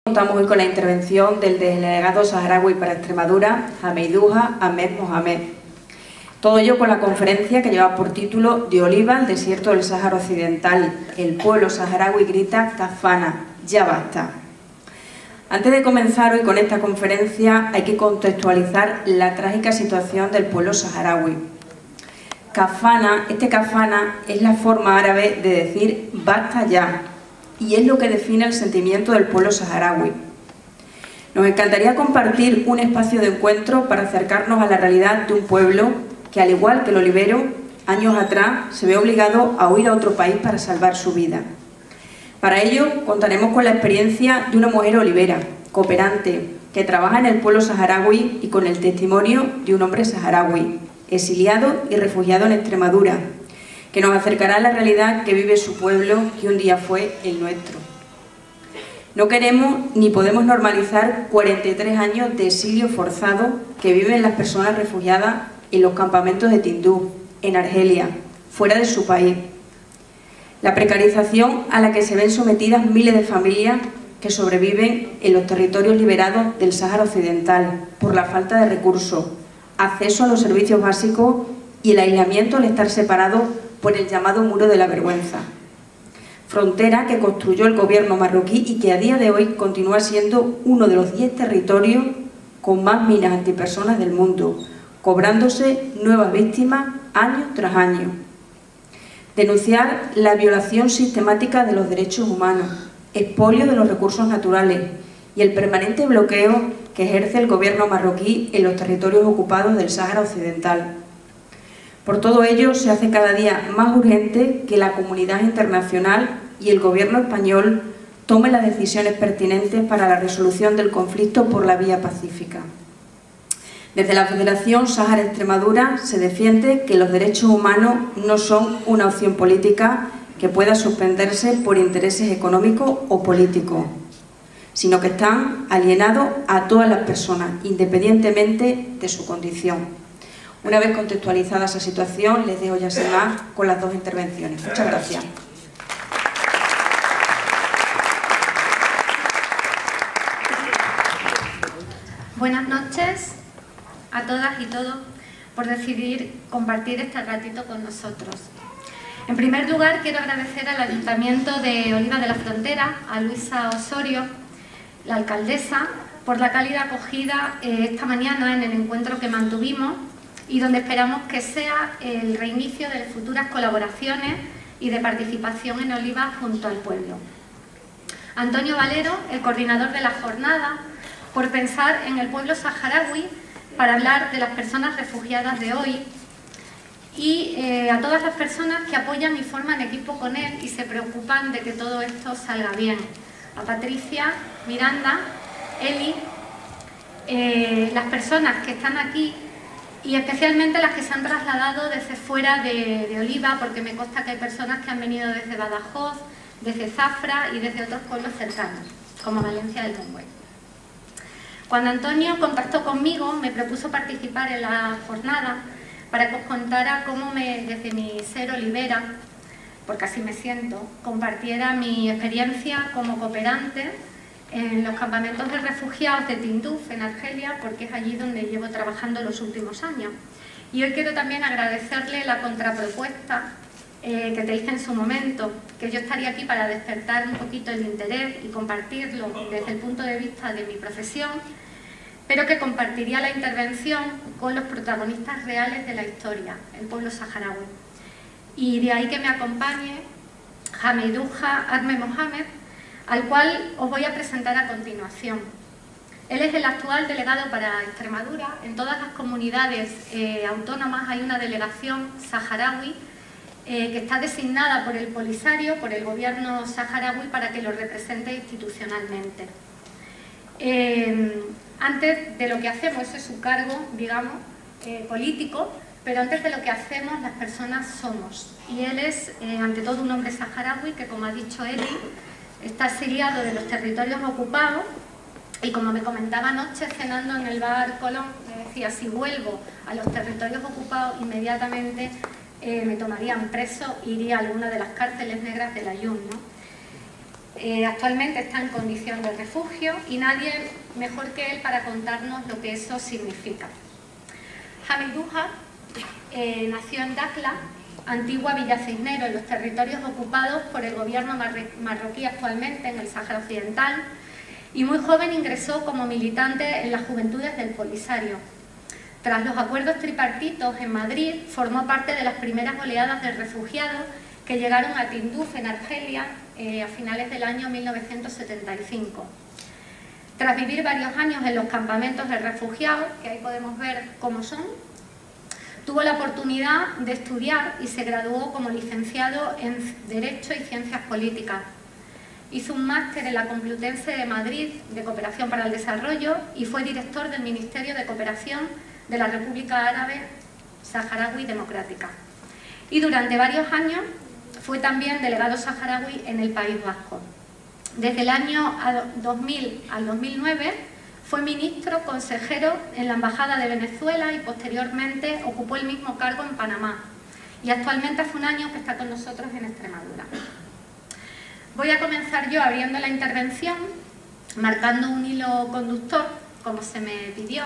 Contamos hoy con la intervención del delegado saharaui para Extremadura, Hamidouha Ahmed Mohamed. Todo ello con la conferencia que lleva por título De oliva al desierto del Sáhara Occidental. El pueblo saharaui grita Kafana, ya basta. Antes de comenzar hoy con esta conferencia hay que contextualizar la trágica situación del pueblo saharaui. Kafana, kafana es la forma árabe de decir basta ya, y es lo que define el sentimiento del pueblo saharaui. Nos encantaría compartir un espacio de encuentro para acercarnos a la realidad de un pueblo que, al igual que el olivero, años atrás se ve obligado a huir a otro país para salvar su vida. Para ello contaremos con la experiencia de una mujer olivera, cooperante, que trabaja en el pueblo saharaui, y con el testimonio de un hombre saharaui, exiliado y refugiado en Extremadura, que nos acercará a la realidad que vive su pueblo, que un día fue el nuestro. No queremos ni podemos normalizar 43 años de exilio forzado que viven las personas refugiadas en los campamentos de Tinduf, en Argelia, fuera de su país. La precarización a la que se ven sometidas miles de familias que sobreviven en los territorios liberados del Sáhara Occidental por la falta de recursos, acceso a los servicios básicos y el aislamiento al estar separados por el llamado muro de la vergüenza. Frontera que construyó el gobierno marroquí y que a día de hoy continúa siendo uno de los 10 territorios con más minas antipersonas del mundo, cobrándose nuevas víctimas año tras año. Denunciar la violación sistemática de los derechos humanos, expolio de los recursos naturales y el permanente bloqueo que ejerce el gobierno marroquí en los territorios ocupados del Sáhara Occidental. Por todo ello, se hace cada día más urgente que la comunidad internacional y el gobierno español tomen las decisiones pertinentes para la resolución del conflicto por la vía pacífica. Desde la Federación Sáhara Extremadura se defiende que los derechos humanos no son una opción política que pueda suspenderse por intereses económicos o políticos, sino que están alienados a todas las personas, independientemente de su condición. Una vez contextualizada esa situación, les dejo ya sin más con las dos intervenciones. Muchas gracias. Buenas noches a todas y todos por decidir compartir este ratito con nosotros. En primer lugar, quiero agradecer al Ayuntamiento de Oliva de la Frontera, a Luisa Osorio, la alcaldesa, por la cálida acogida esta mañana en el encuentro que mantuvimos y donde esperamos que sea el reinicio de futuras colaboraciones y de participación en Oliva junto al pueblo. Antonio Valero, el coordinador de la jornada, por pensar en el pueblo saharaui para hablar de las personas refugiadas de hoy, y a todas las personas que apoyan y forman equipo con él y se preocupan de que todo esto salga bien. A Patricia, Miranda, Eli, las personas que están aquí y especialmente las que se han trasladado desde fuera de Oliva, porque me consta que hay personas que han venido desde Badajoz, desde Zafra y desde otros pueblos cercanos, como Valencia del Monbui. Cuando Antonio contactó conmigo, me propuso participar en la jornada para que os contara cómo desde mi ser olivera, porque así me siento, compartiera mi experiencia como cooperante en los campamentos de refugiados de Tinduf, en Argelia, porque es allí donde llevo trabajando los últimos años. Y hoy quiero también agradecerle la contrapropuesta que te hice en su momento, que yo estaría aquí para despertar un poquito el interés y compartirlo desde el punto de vista de mi profesión, pero que compartiría la intervención con los protagonistas reales de la historia, el pueblo saharaui. Y de ahí que me acompañe Hamidouha Ahmed Mohamed, al cual os voy a presentar a continuación. Él es el actual delegado para Extremadura. En todas las comunidades autónomas hay una delegación saharaui que está designada por el Polisario, por el gobierno saharaui, para que lo represente institucionalmente. Antes de lo que hacemos, eso es su cargo, digamos, político, pero antes de lo que hacemos, las personas somos. Y él es, ante todo, un hombre saharaui que, como ha dicho Eli, está exiliado de los territorios ocupados y, como me comentaba anoche cenando en el bar Colón, me decía, si vuelvo a los territorios ocupados, inmediatamente me tomarían preso e iría a alguna de las cárceles negras del Ayun, ¿no? Actualmente está en condición de refugio y nadie mejor que él para contarnos lo que eso significa. Hamiduja nació en Dakhla, antigua Villa Cisnero, en los territorios ocupados por el gobierno marroquí actualmente en el Sáhara Occidental, y muy joven ingresó como militante en las Juventudes del Polisario. Tras los acuerdos tripartitos en Madrid, formó parte de las primeras oleadas de refugiados que llegaron a Tinduf, en Argelia, a finales del año 1975. Tras vivir varios años en los campamentos de refugiados, que ahí podemos ver cómo son, tuvo la oportunidad de estudiar y se graduó como licenciado en Derecho y Ciencias Políticas. Hizo un máster en la Complutense de Madrid de Cooperación para el Desarrollo y fue director del Ministerio de Cooperación de la República Árabe Saharaui Democrática. Y durante varios años fue también delegado saharaui en el País Vasco. Desde el año 2000 al 2009 fue ministro consejero en la Embajada de Venezuela y posteriormente ocupó el mismo cargo en Panamá. Y actualmente hace un año que está con nosotros en Extremadura. Voy a comenzar yo abriendo la intervención, marcando un hilo conductor, como se me pidió.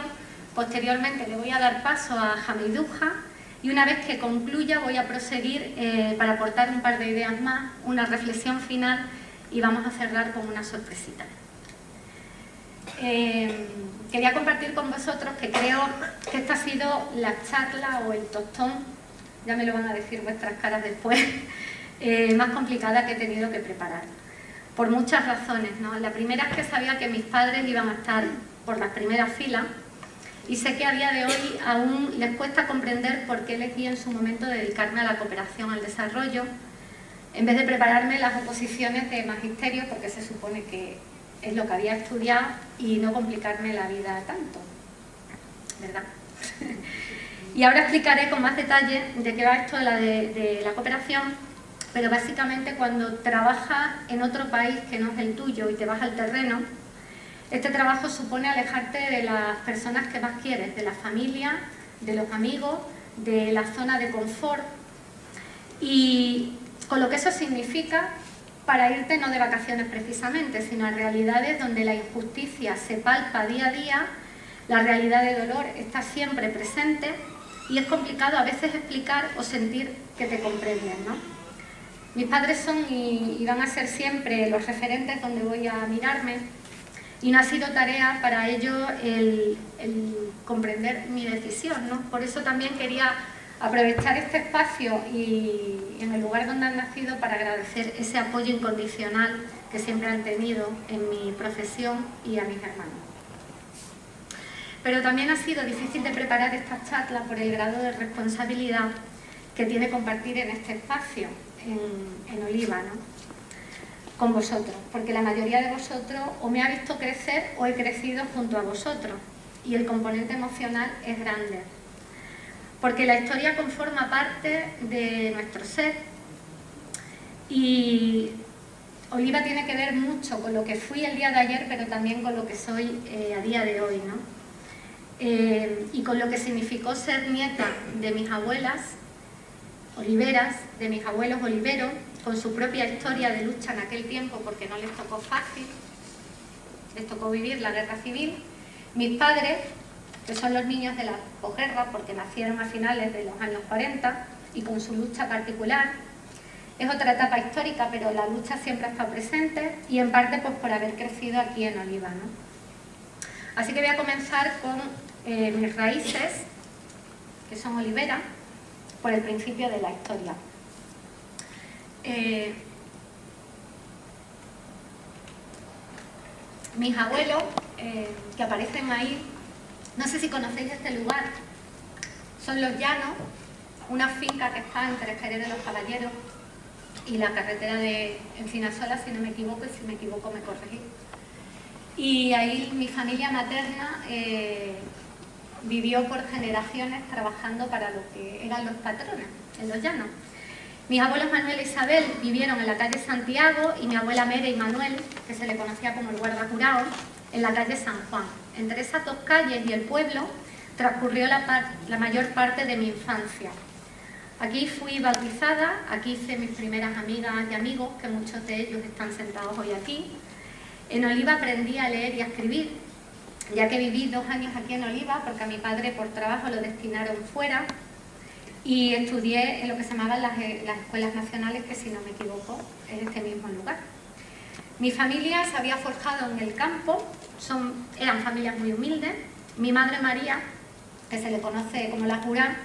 Posteriormente le voy a dar paso a Hamiduja y una vez que concluya voy a proseguir para aportar un par de ideas más, una reflexión final y vamos a cerrar con una sorpresita. Quería compartir con vosotros que creo que esta ha sido la charla o el tostón, ya me lo van a decir vuestras caras después, más complicada que he tenido que preparar. Por muchas razones, ¿no? La primera es que sabía que mis padres iban a estar por las primeras filas y sé que a día de hoy aún les cuesta comprender por qué elegí en su momento dedicarme a la cooperación al desarrollo en vez de prepararme las oposiciones de magisterio, porque se supone que es lo que había estudiado, y no complicarme la vida tanto, ¿verdad? Y ahora explicaré con más detalle de qué va esto de la cooperación, pero básicamente cuando trabajas en otro país que no es el tuyo y te vas al terreno, este trabajo supone alejarte de las personas que más quieres, de la familia, de los amigos, de la zona de confort, y con lo que eso significa para irte no de vacaciones precisamente, sino a realidades donde la injusticia se palpa día a día, la realidad de dolor está siempre presente y es complicado a veces explicar o sentir que te comprenden, ¿no? Mis padres son y van a ser siempre los referentes donde voy a mirarme y no ha sido tarea para ello el comprender mi decisión, ¿no? Por eso también quería aprovechar este espacio y en el lugar donde han nacido para agradecer ese apoyo incondicional que siempre han tenido en mi profesión y a mis hermanos. Pero también ha sido difícil de preparar esta charla por el grado de responsabilidad que tiene compartir en este espacio, en Oliva, ¿no? Con vosotros, porque la mayoría de vosotros o me ha visto crecer o he crecido junto a vosotros y el componente emocional es grande. Porque la historia conforma parte de nuestro ser y Oliva tiene que ver mucho con lo que fui el día de ayer, pero también con lo que soy a día de hoy, ¿no? Y con lo que significó ser nieta de mis abuelas oliveras, de mis abuelos oliveros, con su propia historia de lucha en aquel tiempo porque no les tocó fácil, les tocó vivir la guerra civil. Mis padres, que son los niños de la posguerra porque nacieron a finales de los años 40 y con su lucha particular. Es otra etapa histórica, pero la lucha siempre ha estado presente y en parte pues por haber crecido aquí en Oliva, ¿no? Así que voy a comenzar con mis raíces, que son oliveras, por el principio de la historia. Mis abuelos, que aparecen ahí, no sé si conocéis este lugar, son Los Llanos, una finca que está entre Jerez de los Caballeros y la carretera de Encinasola, si no me equivoco, y si me equivoco me corregís. Y ahí mi familia materna vivió por generaciones trabajando para lo que eran los patrones en Los Llanos. Mis abuelos Manuel e Isabel vivieron en la calle Santiago y mi abuela Mere y Manuel, que se le conocía como el guardacurao, en la calle San Juan. Entre esas dos calles y el pueblo transcurrió la mayor parte de mi infancia. Aquí fui bautizada, aquí hice mis primeras amigas y amigos, que muchos de ellos están sentados hoy aquí. En Oliva aprendí a leer y a escribir, ya que viví 2 años aquí en Oliva, porque a mi padre por trabajo lo destinaron fuera, y estudié en lo que se llamaban las escuelas nacionales, que si no me equivoco, en este mismo lugar. Mi familia se había forjado en el campo, eran familias muy humildes. Mi madre María, que se le conoce como la Jurán,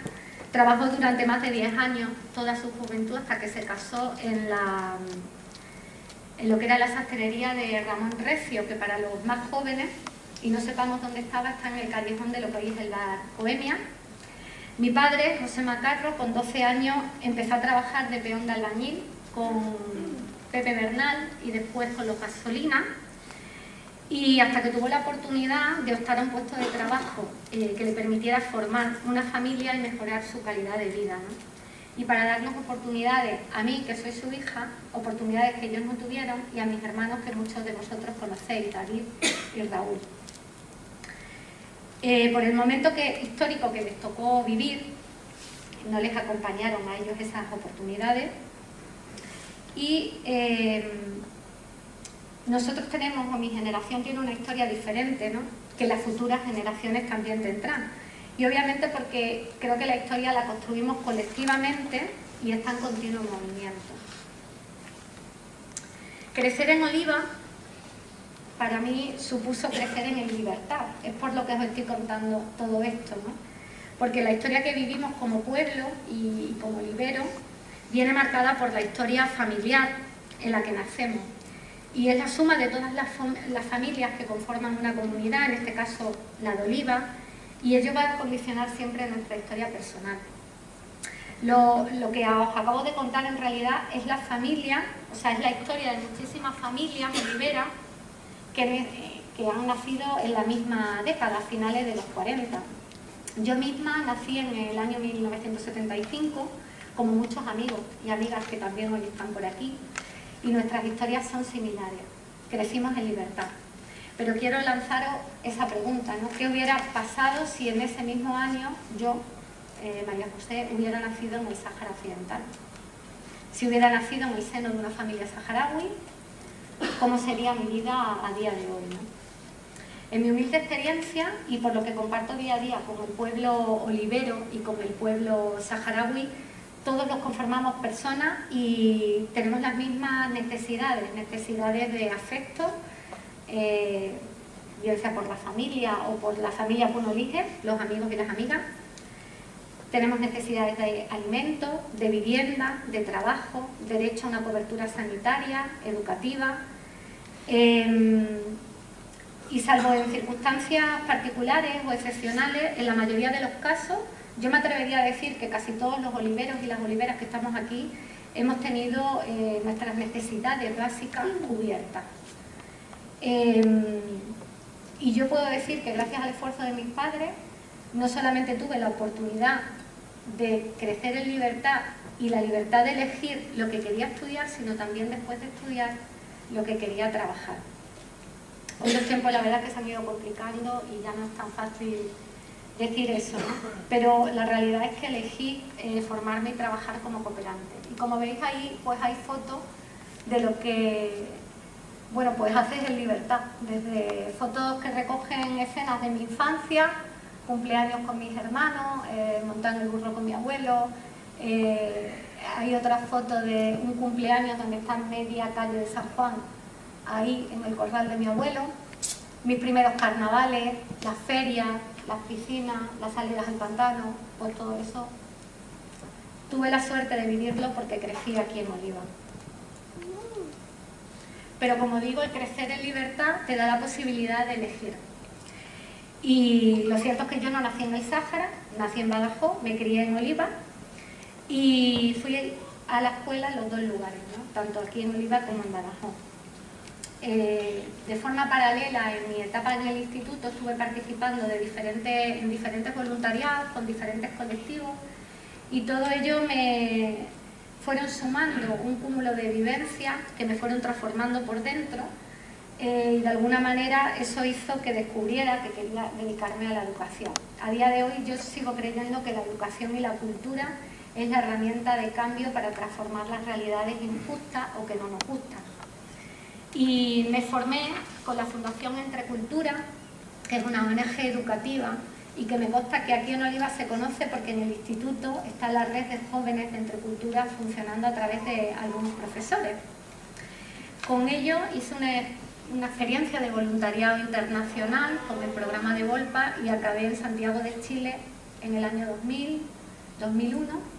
trabajó durante más de 10 años, toda su juventud, hasta que se casó en lo que era la sastrería de Ramón Recio, que para los más jóvenes, y no sepamos dónde estaba, está en el callejón de lo que hoy es el bar Bohemia. Mi padre, José Macarro, con 12 años empezó a trabajar de peón de albañil con Pepe Bernal y después con los Gasolina, y hasta que tuvo la oportunidad de optar a un puesto de trabajo que le permitiera formar una familia y mejorar su calidad de vida, ¿no? Y para darnos oportunidades, a mí, que soy su hija, oportunidades que ellos no tuvieron, y a mis hermanos, que muchos de vosotros conocéis, David y Raúl. Por el momento histórico que les tocó vivir, no les acompañaron a ellos esas oportunidades, y nosotros tenemos, o mi generación tiene una historia diferente, ¿no?, que las futuras generaciones también tendrán. Y obviamente porque creo que la historia la construimos colectivamente y está en continuo movimiento. Crecer en Oliva, para mí, supuso crecer en libertad. Es por lo que os estoy contando todo esto, ¿no? Porque la historia que vivimos como pueblo y como olivero viene marcada por la historia familiar en la que nacemos. Y es la suma de todas las familias que conforman una comunidad, en este caso la de Oliva, y ello va a condicionar siempre nuestra historia personal. Lo que os acabo de contar en realidad es la familia, o sea, es la historia de muchísimas familias oliveras que han nacido en la misma década, a finales de los 40. Yo misma nací en el año 1975, como muchos amigos y amigas que también hoy están por aquí, y nuestras historias son similares. Crecimos en libertad. Pero quiero lanzaros esa pregunta, ¿no? ¿Qué hubiera pasado si en ese mismo año yo, María José, hubiera nacido en el Sáhara Occidental? Si hubiera nacido en el seno de una familia saharaui, ¿cómo sería mi vida a día de hoy, ¿no? En mi humilde experiencia, y por lo que comparto día a día con el pueblo olivero y con el pueblo saharaui, todos los conformamos personas y tenemos las mismas necesidades de afecto, bien sea por la familia o por la familia que uno elige, los amigos y las amigas. Tenemos necesidades de alimento, de vivienda, de trabajo, derecho a una cobertura sanitaria, educativa. Y salvo en circunstancias particulares o excepcionales, en la mayoría de los casos, yo me atrevería a decir que casi todos los oliveros y las oliveras que estamos aquí hemos tenido nuestras necesidades básicas cubiertas. Y yo puedo decir que gracias al esfuerzo de mis padres, no solamente tuve la oportunidad de crecer en libertad y la libertad de elegir lo que quería estudiar, sino también después de estudiar lo que quería trabajar. Hoy los tiempos la verdad es que se han ido complicando y ya no es tan fácil decir eso, ¿no? Pero la realidad es que elegí formarme y trabajar como cooperante. Y como veis ahí, pues hay fotos de lo que, bueno, pues haces en libertad. Desde fotos que recogen escenas de mi infancia, cumpleaños con mis hermanos, montando el burro con mi abuelo. Hay otra foto de un cumpleaños donde está en media calle de San Juan, ahí en el corral de mi abuelo. Mis primeros carnavales, las ferias, las piscinas, las salidas al pantano, pues todo eso. Tuve la suerte de vivirlo porque crecí aquí en Oliva. Pero como digo, el crecer en libertad te da la posibilidad de elegir. Y lo cierto es que yo no nací en el Sáhara, nací en Badajoz, me crié en Oliva y fui a la escuela en los dos lugares, ¿no? Tanto aquí en Oliva como en Badajoz. De forma paralela, en mi etapa en el instituto estuve participando en diferentes voluntariados, con diferentes colectivos, y todo ello me fueron sumando un cúmulo de vivencias que me fueron transformando por dentro, y de alguna manera eso hizo que descubriera que quería dedicarme a la educación. A día de hoy yo sigo creyendo que la educación y la cultura es la herramienta de cambio para transformar las realidades injustas o que no nos gustan. Y me formé con la Fundación Entre Cultura, que es una ONG educativa y que me consta que aquí en Oliva se conoce porque en el instituto está la red de jóvenes de Entre Cultura funcionando a través de algunos profesores. Con ello hice una experiencia de voluntariado internacional con el programa de Volpa y acabé en Santiago de Chile en el año 2001.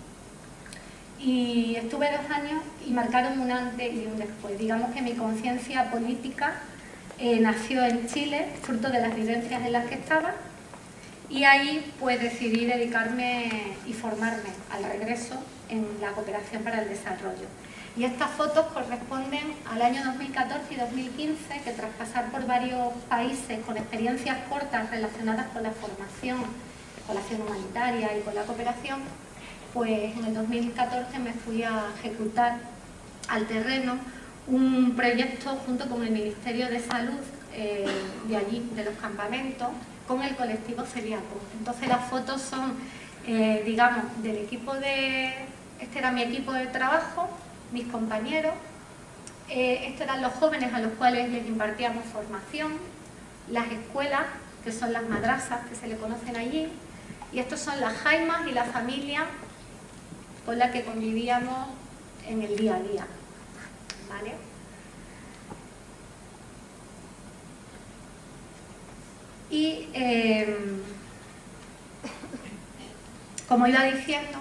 Y estuve 2 años y marcaron un antes y un después. Digamos que mi conciencia política nació en Chile, fruto de las vivencias en las que estaba, y ahí pues decidí dedicarme y formarme al regreso en la cooperación para el desarrollo. Y estas fotos corresponden al año 2014 y 2015, que tras pasar por varios países con experiencias cortas relacionadas con la formación, con la acción humanitaria y con la cooperación, pues en el 2014 me fui a ejecutar al terreno un proyecto junto con el Ministerio de Salud de allí, de los campamentos, con el colectivo celíaco. Entonces las fotos son, digamos, del equipo este era mi equipo de trabajo, mis compañeros, estos eran los jóvenes a los cuales les impartíamos formación, las escuelas, que son las madrasas que se le conocen allí, y estos son las jaimas y la familia con la que convivíamos en el día a día, ¿vale? Y como iba diciendo,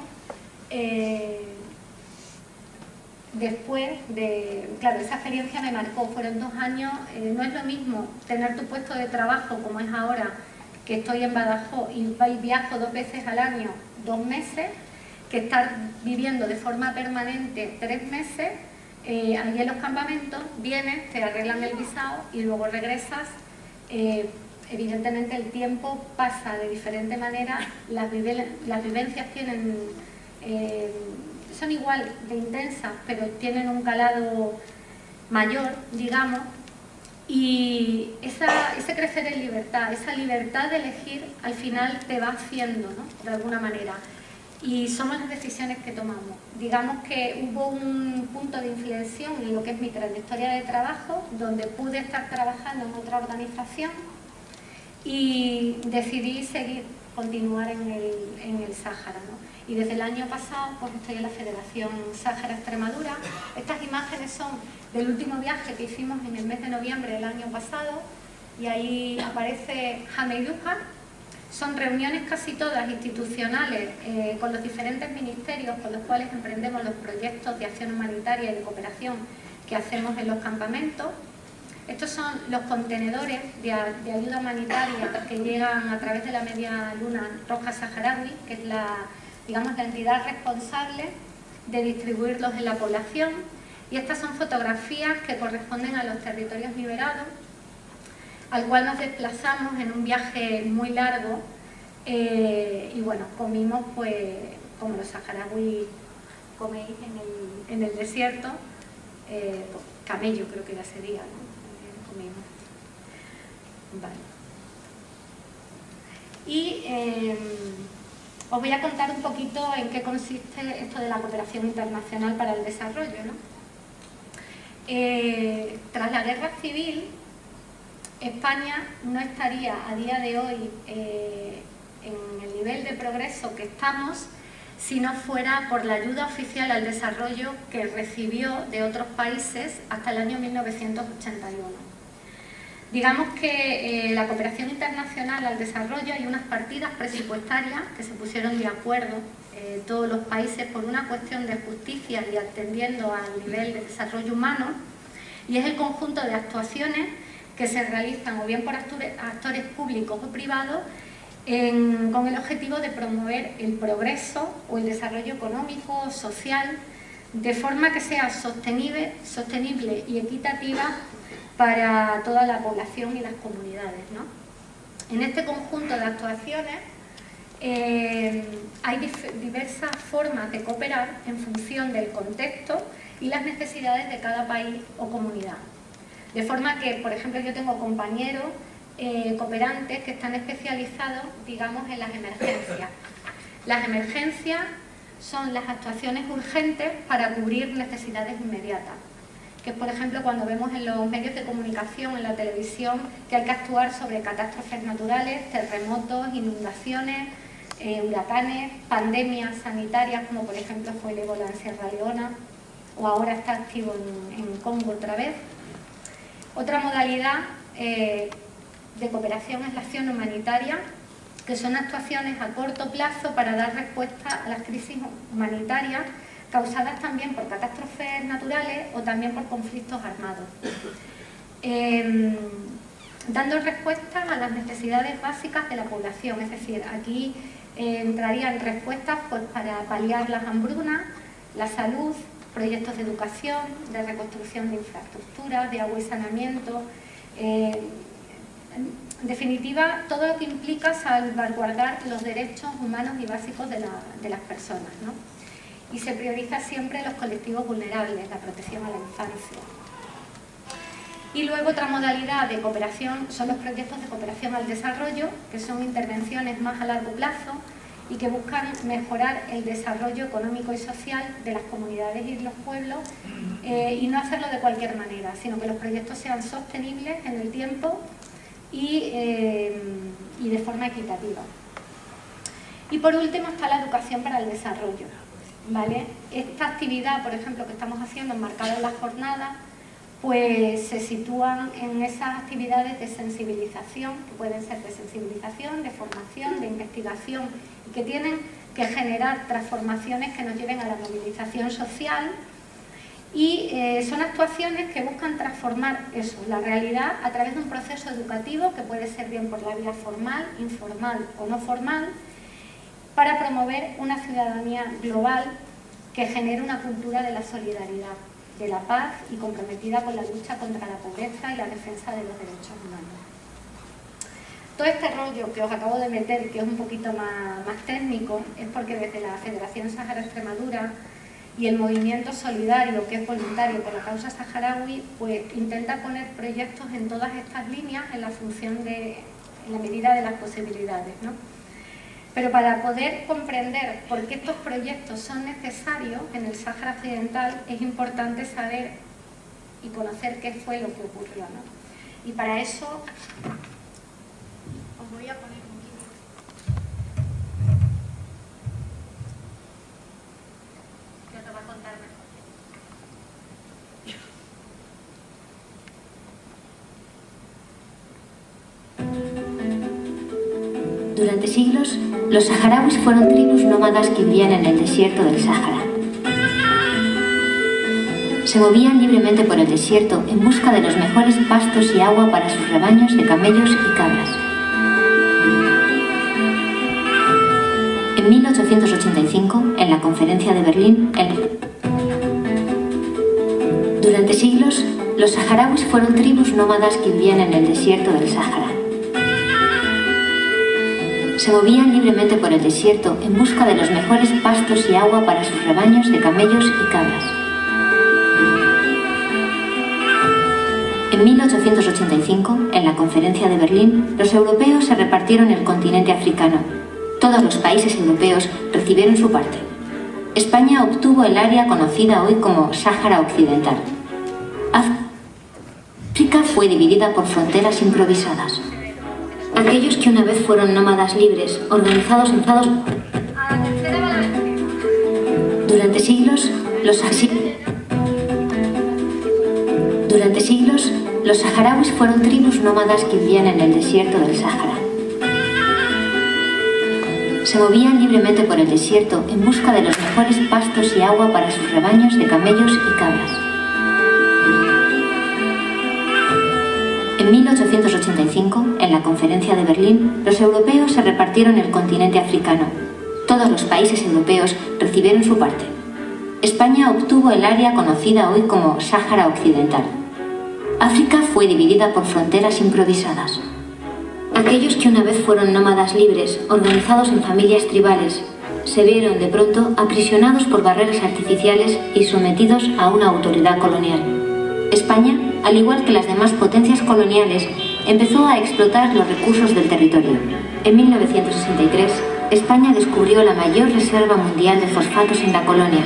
después de, claro, esa experiencia me marcó, fueron 2 años, no es lo mismo tener tu puesto de trabajo como es ahora, que estoy en Badajoz y viajo 2 veces al año, 2 meses, que estar viviendo de forma permanente 3 meses, allí en los campamentos, vienes, te arreglan el visado y luego regresas. Evidentemente el tiempo pasa de diferente manera, las vivencias son igual de intensas, pero tienen un calado mayor, digamos, y ese crecer en libertad, esa libertad de elegir, al final te va haciendo, ¿no?, de alguna manera. Y somos las decisiones que tomamos. Digamos que hubo un punto de inflexión en lo que es mi trayectoria de trabajo, donde pude estar trabajando en otra organización y decidí continuar en el Sáhara, ¿no? Y desde el año pasado pues estoy en la Federación Sáhara Extremadura. Estas imágenes son del último viaje que hicimos en el mes de noviembre del año pasado, y ahí aparece Hameiduha. Son reuniones casi todas institucionales con los diferentes ministerios con los cuales emprendemos los proyectos de acción humanitaria y de cooperación que hacemos en los campamentos. Estos son los contenedores de ayuda humanitaria que llegan a través de la Media Luna Roja Saharaui, que es la entidad responsable de distribuirlos en la población. Y estas son fotografías que corresponden a los territorios liberados, al cual nos desplazamos en un viaje muy largo y bueno, comimos pues como los saharauis coméis en el desierto, pues, camello creo que ya sería, ¿no? Comimos. Vale. Y os voy a contar un poquito en qué consiste esto de la cooperación internacional para el desarrollo, ¿no? Tras la guerra civil, España no estaría a día de hoy en el nivel de progreso que estamos si no fuera por la ayuda oficial al desarrollo que recibió de otros países hasta el año 1981. Digamos que la cooperación internacional al desarrollo, hay unas partidas presupuestarias que se pusieron de acuerdo todos los países por una cuestión de justicia y atendiendo al nivel de desarrollo humano, y es el conjunto de actuaciones que se realizan o bien por actores públicos o privados con el objetivo de promover el progreso o el desarrollo económico, social, de forma que sea sostenible y equitativa para toda la población y las comunidades, ¿no? En este conjunto de actuaciones hay diversas formas de cooperar en función del contexto y las necesidades de cada país o comunidad. De forma que, por ejemplo, yo tengo compañeros cooperantes que están especializados, digamos, en las emergencias. Las emergencias son las actuaciones urgentes para cubrir necesidades inmediatas, que es, por ejemplo, cuando vemos en los medios de comunicación, en la televisión, que hay que actuar sobre catástrofes naturales, terremotos, inundaciones, huracanes, pandemias sanitarias, como por ejemplo fue el ébola en Sierra Leona, o ahora está activo en Congo otra vez. Otra modalidad de cooperación es la acción humanitaria, que son actuaciones a corto plazo para dar respuesta a las crisis humanitarias causadas también por catástrofes naturales o también por conflictos armados. Dando respuesta a las necesidades básicas de la población, es decir, aquí entrarían respuestas pues, para paliar las hambrunas, la salud, proyectos de educación, de reconstrucción de infraestructuras, de agua y saneamiento, en definitiva, todo lo que implica salvaguardar los derechos humanos y básicos de las personas, ¿no? Y se prioriza siempre los colectivos vulnerables, la protección a la infancia. Y luego otra modalidad de cooperación son los proyectos de cooperación al desarrollo, que son intervenciones más a largo plazo y que buscan mejorar el desarrollo económico y social de las comunidades y los pueblos y no hacerlo de cualquier manera, sino que los proyectos sean sostenibles en el tiempo y de forma equitativa. Y por último está la educación para el desarrollo, ¿vale? Esta actividad, por ejemplo, que estamos haciendo enmarcada en la jornada, pues se sitúan en esas actividades de sensibilización, que pueden ser de sensibilización, de formación, de investigación, y que tienen que generar transformaciones que nos lleven a la movilización social. Y son actuaciones que buscan transformar eso, la realidad, a través de un proceso educativo que puede ser bien por la vía formal, informal o no formal, para promover una ciudadanía global que genere una cultura de la solidaridad, de la paz y comprometida con la lucha contra la pobreza y la defensa de los derechos humanos. Todo este rollo que os acabo de meter, que es un poquito más técnico, es porque desde la Federación Sáhara Extremadura y el movimiento solidario, que es voluntario por la causa saharaui, pues intenta poner proyectos en todas estas líneas en la medida de las posibilidades, ¿no? Pero para poder comprender por qué estos proyectos son necesarios en el Sáhara Occidental es importante saber y conocer qué fue lo que ocurrió, ¿no? Y para eso os voy a poner un vídeo que os lo va a contar mejor. Durante siglos, los saharauis fueron tribus nómadas que vivían en el desierto del Sáhara. Se movían libremente por el desierto en busca de los mejores pastos y agua para sus rebaños de camellos y cabras. En 1885, en la Conferencia de Berlín, durante siglos, los saharauis fueron tribus nómadas que vivían en el desierto del Sáhara. Se movían libremente por el desierto en busca de los mejores pastos y agua para sus rebaños de camellos y cabras. En 1885, en la Conferencia de Berlín, los europeos se repartieron el continente africano. Todos los países europeos recibieron su parte. España obtuvo el área conocida hoy como Sáhara Occidental. África fue dividida por fronteras improvisadas. Aquellos que una vez fueron nómadas libres, organizados en estados... Durante siglos, los saharauis fueron tribus nómadas que vivían en el desierto del Sáhara. Se movían libremente por el desierto en busca de los mejores pastos y agua para sus rebaños de camellos y cabras. En 1885, en la Conferencia de Berlín, los europeos se repartieron el continente africano. Todos los países europeos recibieron su parte. España obtuvo el área conocida hoy como Sáhara Occidental. África fue dividida por fronteras improvisadas. Aquellos que una vez fueron nómadas libres, organizados en familias tribales, se vieron de pronto aprisionados por barreras artificiales y sometidos a una autoridad colonial. España, al igual que las demás potencias coloniales, empezó a explotar los recursos del territorio. En 1963, España descubrió la mayor reserva mundial de fosfatos en la colonia,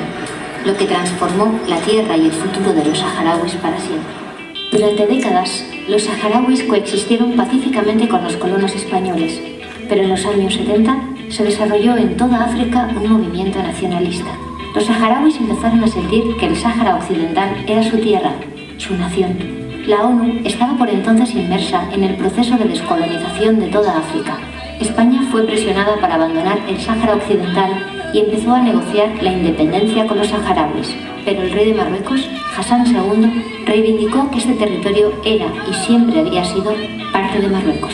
lo que transformó la tierra y el futuro de los saharauis para siempre. Durante décadas, los saharauis coexistieron pacíficamente con los colonos españoles, pero en los años 70 se desarrolló en toda África un movimiento nacionalista. Los saharauis empezaron a sentir que el Sáhara Occidental era su tierra, su nación. La ONU estaba por entonces inmersa en el proceso de descolonización de toda África. España fue presionada para abandonar el Sáhara Occidental y empezó a negociar la independencia con los saharauis. Pero el rey de Marruecos, Hassan II, reivindicó que este territorio era y siempre había sido parte de Marruecos.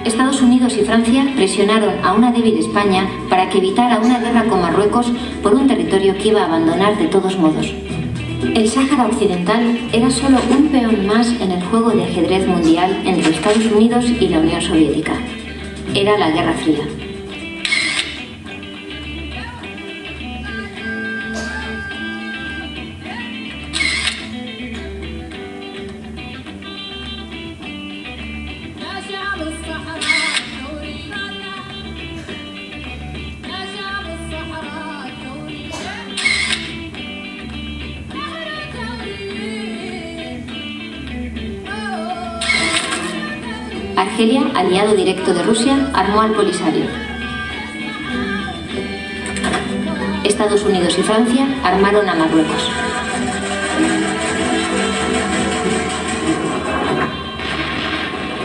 Estados Unidos y Francia presionaron a una débil España para que evitara una guerra con Marruecos por un territorio que iba a abandonar de todos modos. El Sáhara Occidental era solo un peón más en el juego de ajedrez mundial entre Estados Unidos y la Unión Soviética. Era la Guerra Fría. Argelia, aliado directo de Rusia, armó al Polisario. Estados Unidos y Francia armaron a Marruecos.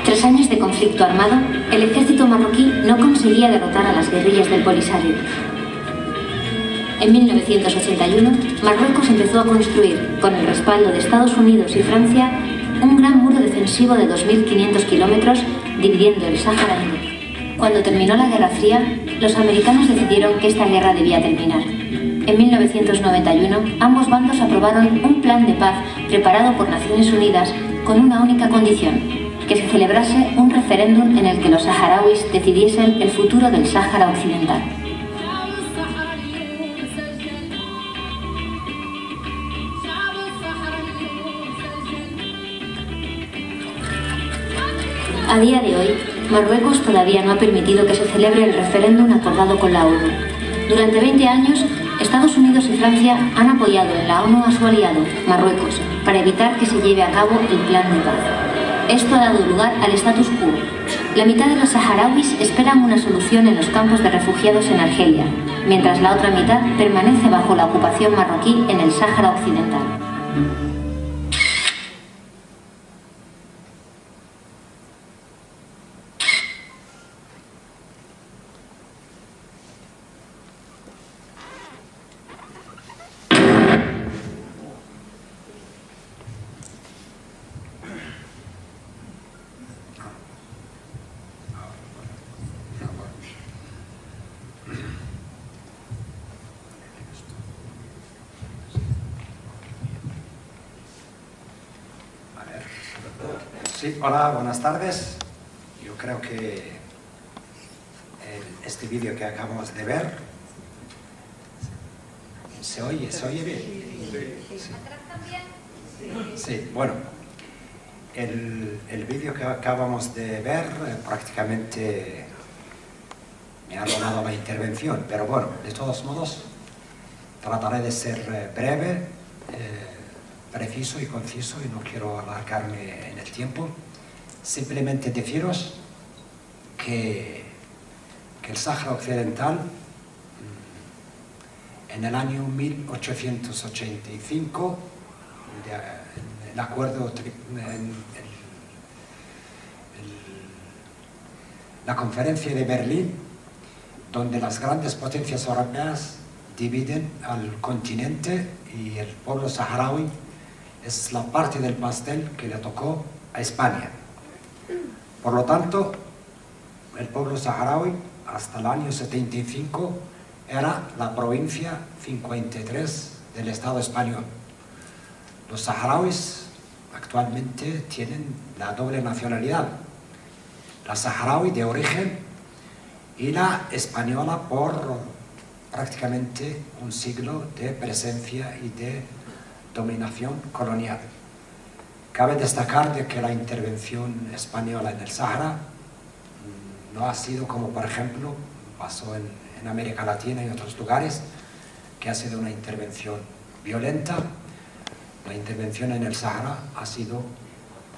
Tras años de conflicto armado, el ejército marroquí no conseguía derrotar a las guerrillas del Polisario. En 1981, Marruecos empezó a construir, con el respaldo de Estados Unidos y Francia, un gran muro defensivo de 2.500 kilómetros dividiendo el Sáhara en dos. Cuando terminó la Guerra Fría, los americanos decidieron que esta guerra debía terminar. En 1991, ambos bandos aprobaron un plan de paz preparado por Naciones Unidas con una única condición: que se celebrase un referéndum en el que los saharauis decidiesen el futuro del Sáhara Occidental. A día de hoy, Marruecos todavía no ha permitido que se celebre el referéndum acordado con la ONU. Durante 20 años, Estados Unidos y Francia han apoyado en la ONU a su aliado, Marruecos, para evitar que se lleve a cabo el plan de paz. Esto ha dado lugar al status quo. La mitad de los saharauis esperan una solución en los campos de refugiados en Argelia, mientras la otra mitad permanece bajo la ocupación marroquí en el Sáhara Occidental. Sí, hola, buenas tardes. Yo creo que este vídeo que acabamos de ver ¿se oye bien? Sí, bueno, el vídeo que acabamos de ver prácticamente me ha donado la intervención, pero bueno, de todos modos trataré de ser breve, preciso y conciso, y no quiero alargarme en el tiempo. Simplemente deciros que el Sáhara Occidental, en el año 1885, el acuerdo, la conferencia de Berlín, donde las grandes potencias europeas dividen al continente, y el pueblo saharaui es la parte del pastel que le tocó a España. Por lo tanto, el pueblo saharaui hasta el año 75 era la provincia 53 del Estado español. Los saharauis actualmente tienen la doble nacionalidad, la saharaui de origen y la española por prácticamente un siglo de presencia y de dominación colonial. Cabe destacar de que la intervención española en el Sáhara no ha sido como, por ejemplo, pasó en América Latina y otros lugares, que ha sido una intervención violenta. La intervención en el Sáhara ha sido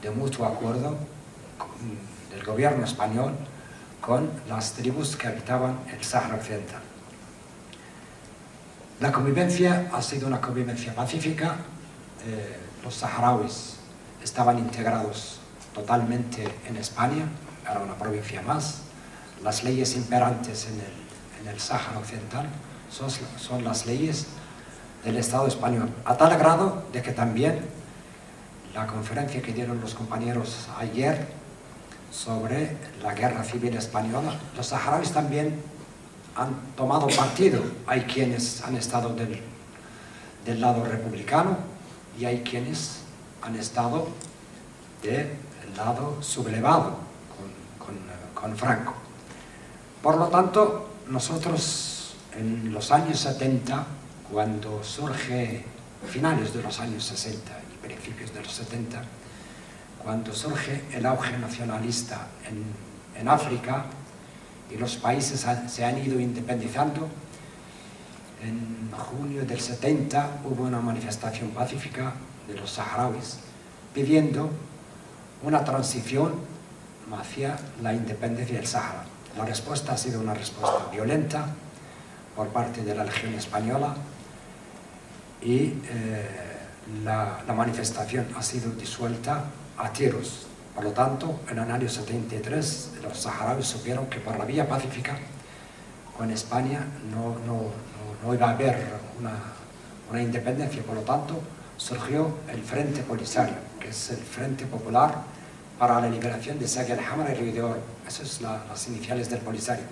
de mutuo acuerdo del gobierno español con las tribus que habitaban el Sáhara Occidental. La convivencia ha sido una convivencia pacífica. Los saharauis estaban integrados totalmente en España, era una provincia más. Las leyes imperantes en el Sáhara Occidental son las leyes del Estado español, a tal grado de que también la conferencia que dieron los compañeros ayer sobre la guerra civil española, los saharauis también han tomado partido. Hay quienes han estado del lado republicano y hay quienes han estado del lado sublevado con Franco. Por lo tanto, nosotros en los años 70, cuando surge, finales de los años 60 y principios de los 70, cuando surge el auge nacionalista en África y los países se han ido independizando, en junio del 70 hubo una manifestación pacífica de los saharauis pidiendo una transición hacia la independencia del Sáhara. La respuesta ha sido una respuesta violenta por parte de la Legión Española y la manifestación ha sido disuelta a tiros. Por lo tanto, en el año 73 los saharauis supieron que por la vía pacífica con España no iba a haber una independencia. Por lo tanto, surgió el Frente Polisario, que es el Frente Popular para la Liberación de Saga al-Hamra y Río de Oro. Esas son las iniciales del Polisario.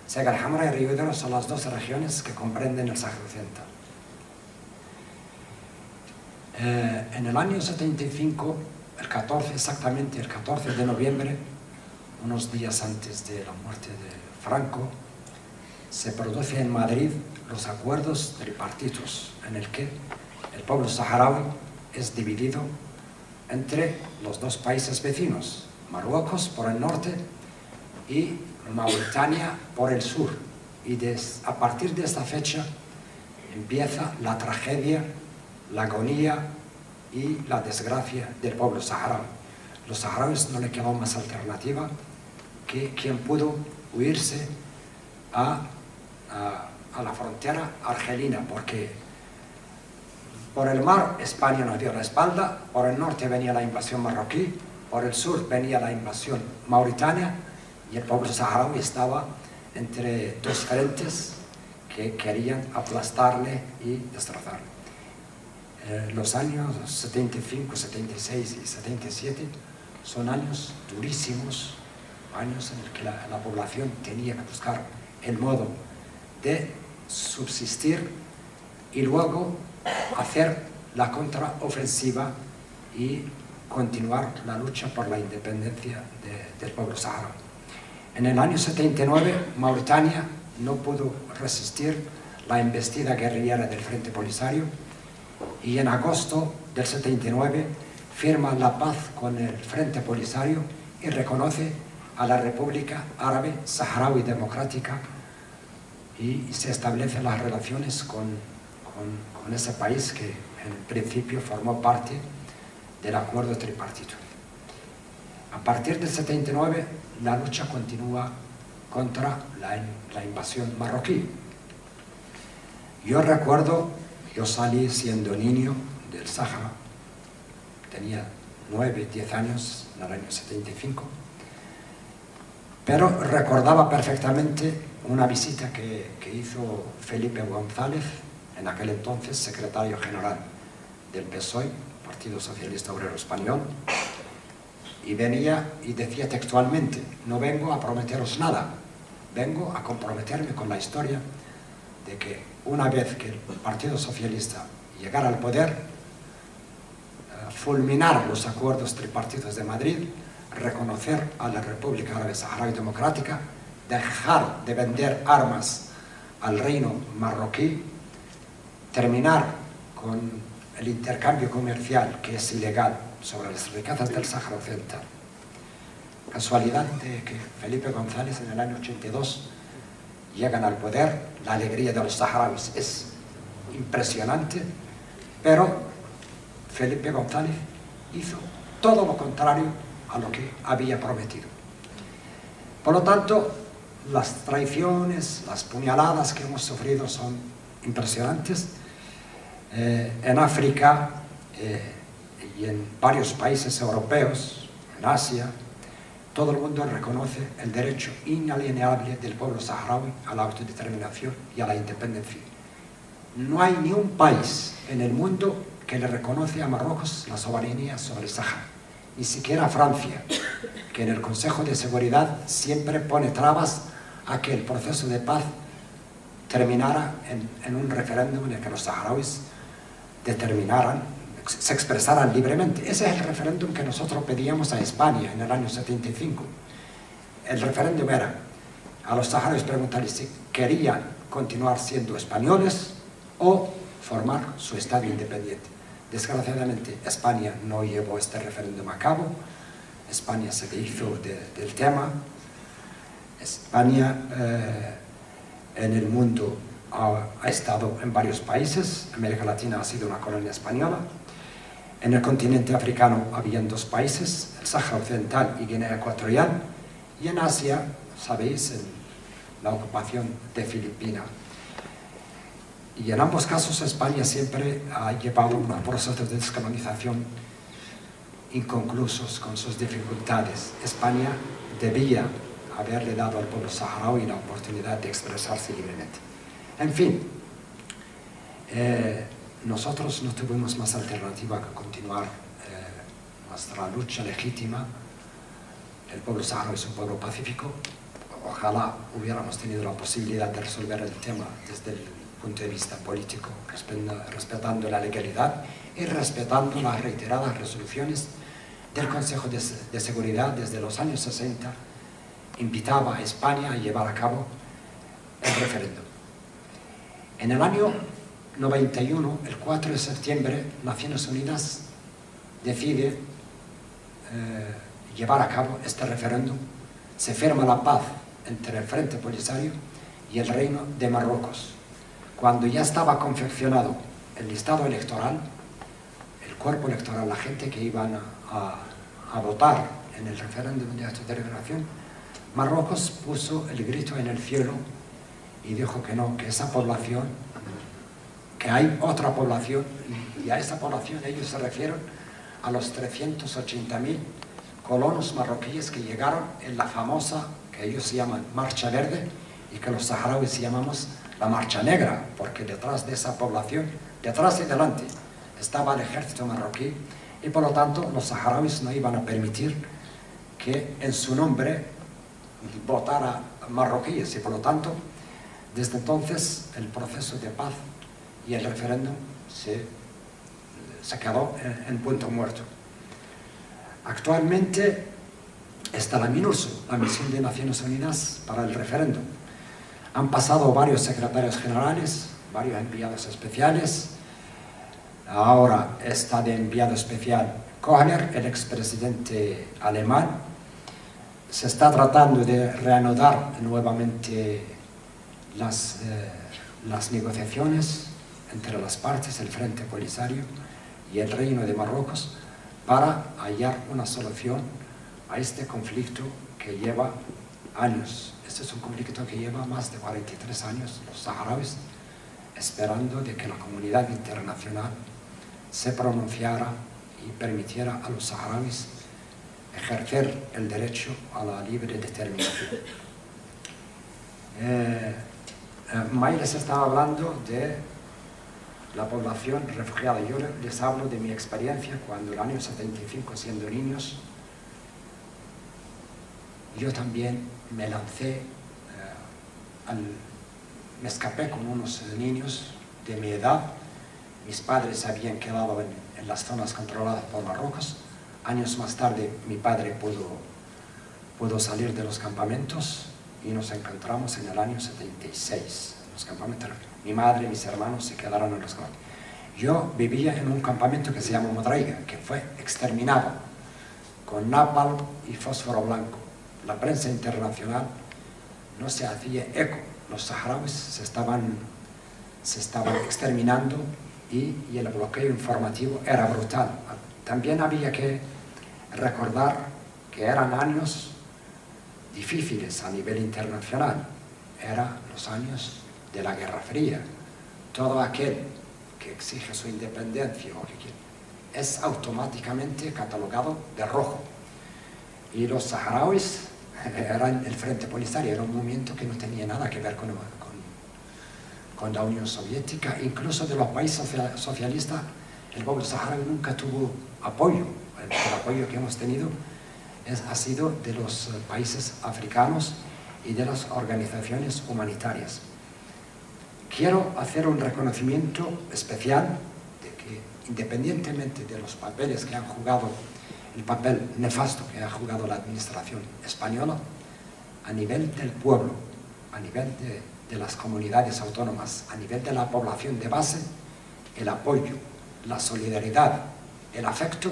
Saga al-Hamra y Río de Oro son las dos regiones que comprenden el Sáhara Occidental. En el año 75, exactamente el 14 de noviembre, unos días antes de la muerte de Franco, se produce en Madrid los acuerdos tripartitos en el que el pueblo saharaui es dividido entre los dos países vecinos, Marruecos por el norte y Mauritania por el sur. Y a partir de esta fecha empieza la tragedia, la agonía y la desgracia del pueblo saharaui. Los saharauis no le quedó más alternativa que quien pudo huirse a la frontera argelina, porque por el mar España nos dio la espalda, por el norte venía la invasión marroquí, por el sur venía la invasión mauritana y el pueblo saharaui estaba entre dos frentes que querían aplastarle y destrozarle. Los años 75, 76 y 77 son años durísimos, años en los que la población tenía que buscar el modo de subsistir y luego hacer la contraofensiva y continuar la lucha por la independencia del pueblo saharaui. En el año 79, Mauritania no pudo resistir la embestida guerrillera del Frente Polisario y en agosto del 79 firma la paz con el Frente Polisario y reconoce a la República Árabe Saharaui Democrática y se establecen las relaciones con ese país que en principio formó parte del acuerdo tripartito. A partir del 79 la lucha continúa contra la invasión marroquí. Yo recuerdo, yo salí siendo niño del Sáhara, tenía 9, 10 años en el año 75, pero recordaba perfectamente una visita que hizo Felipe González, en aquel entonces secretario general del PSOE, Partido Socialista Obrero Español, y venía y decía textualmente: no vengo a prometeros nada, vengo a comprometerme con la historia de que una vez que el Partido Socialista llegara al poder, fulminar los acuerdos tripartitos de Madrid, reconocer a la República Árabe Saharaui Democrática, dejar de vender armas al reino marroquí, terminar con el intercambio comercial, que es ilegal, sobre las riquezas del Sáhara Occidental. Casualidad de que Felipe González en el año 82 llegan al poder, la alegría de los saharauis es impresionante, pero Felipe González hizo todo lo contrario a lo que había prometido. Por lo tanto, las traiciones, las puñaladas que hemos sufrido son impresionantes. En África y en varios países europeos, en Asia, todo el mundo reconoce el derecho inalienable del pueblo saharaui a la autodeterminación y a la independencia. No hay ni un país en el mundo que le reconoce a Marruecos la soberanía sobre el Sáhara, ni siquiera Francia, que en el Consejo de Seguridad siempre pone trabas a que el proceso de paz terminara en un referéndum en el que los saharauis se expresaran libremente. Ese es el referéndum que nosotros pedíamos a España en el año 75. El referéndum era a los saharauis preguntarles si querían continuar siendo españoles o formar su Estado independiente. Desgraciadamente, España no llevó este referéndum a cabo. España se deshizo del tema. España en el mundo ha estado en varios países. América Latina ha sido una colonia española. En el continente africano habían dos países, el Sáhara Occidental y Guinea Ecuatorial. Y en Asia, sabéis, la ocupación de Filipinas. Y en ambos casos España siempre ha llevado unos procesos de descolonización inconclusos con sus dificultades. España debía haberle dado al pueblo saharaui la oportunidad de expresarse libremente. En fin, nosotros no tuvimos más alternativa que continuar nuestra lucha legítima. El pueblo saharaui es un pueblo pacífico. Ojalá hubiéramos tenido la posibilidad de resolver el tema desde el punto de vista político, respetando la legalidad y respetando las reiteradas resoluciones del Consejo de Seguridad desde los años 60, invitaba a España a llevar a cabo el referéndum. En el año 91, el 4 de septiembre, Naciones Unidas decide llevar a cabo este referéndum. Se firma la paz entre el Frente Polisario y el Reino de Marruecos. Cuando ya estaba confeccionado el listado electoral, el cuerpo electoral, la gente que iban a votar en el referéndum de autodeterminación, Marruecos puso el grito en el cielo y dijo que no, que esa población, que hay otra población, y a esa población ellos se refieren a los 380.000 colonos marroquíes que llegaron en la famosa, que ellos se llaman Marcha Verde, y que los saharauis llamamos la Marcha Negra, porque detrás de esa población, detrás y delante, estaba el ejército marroquí, y por lo tanto los saharauis no iban a permitir que en su nombre votara marroquíes, y por lo tanto, desde entonces el proceso de paz y el referéndum se quedó en punto muerto. Actualmente está la MINURSO, la Misión de Naciones Unidas para el Referéndum. Han pasado varios secretarios generales, varios enviados especiales. Ahora está de enviado especial Kohler, el expresidente alemán. Se está tratando de reanudar nuevamente las negociaciones entre las partes, el Frente Polisario y el Reino de Marruecos, para hallar una solución a este conflicto que lleva años. Este es un conflicto que lleva más de 43 años, los saharauis esperando de que la comunidad internacional se pronunciara y permitiera a los saharauis ejercer el derecho a la libre determinación. May les estaba hablando de la población refugiada. Yo les hablo de mi experiencia cuando en el año 75, siendo niños, yo también me lancé, me escapé con unos niños de mi edad. Mis padres habían quedado en las zonas controladas por Marruecos. Años más tarde mi padre pudo salir de los campamentos y nos encontramos en el año 76, en los campamentos. Mi madre y mis hermanos se quedaron en los campamentos. Yo vivía en un campamento que se llama Modreiga, que fue exterminado con napalm y fósforo blanco. La prensa internacional no se hacía eco. Los saharauis se estaban exterminando y el bloqueo informativo era brutal. También había que recordar que eran años difíciles a nivel internacional. Eran los años de la Guerra Fría. Todo aquel que exige su independencia o que quiere, es automáticamente catalogado de rojo. Y los saharauis eran el Frente Polisario, era un movimiento que no tenía nada que ver con la Unión Soviética. Incluso de los países socialistas, el pueblo saharaui nunca tuvo apoyo. El apoyo que hemos tenido ha sido de los países africanos y de las organizaciones humanitarias. Quiero hacer un reconocimiento especial de que, independientemente de los papeles que han jugado, el papel nefasto que ha jugado la administración española, a nivel del pueblo, a nivel de las comunidades autónomas, a nivel de la población de base, el apoyo, la solidaridad, el afecto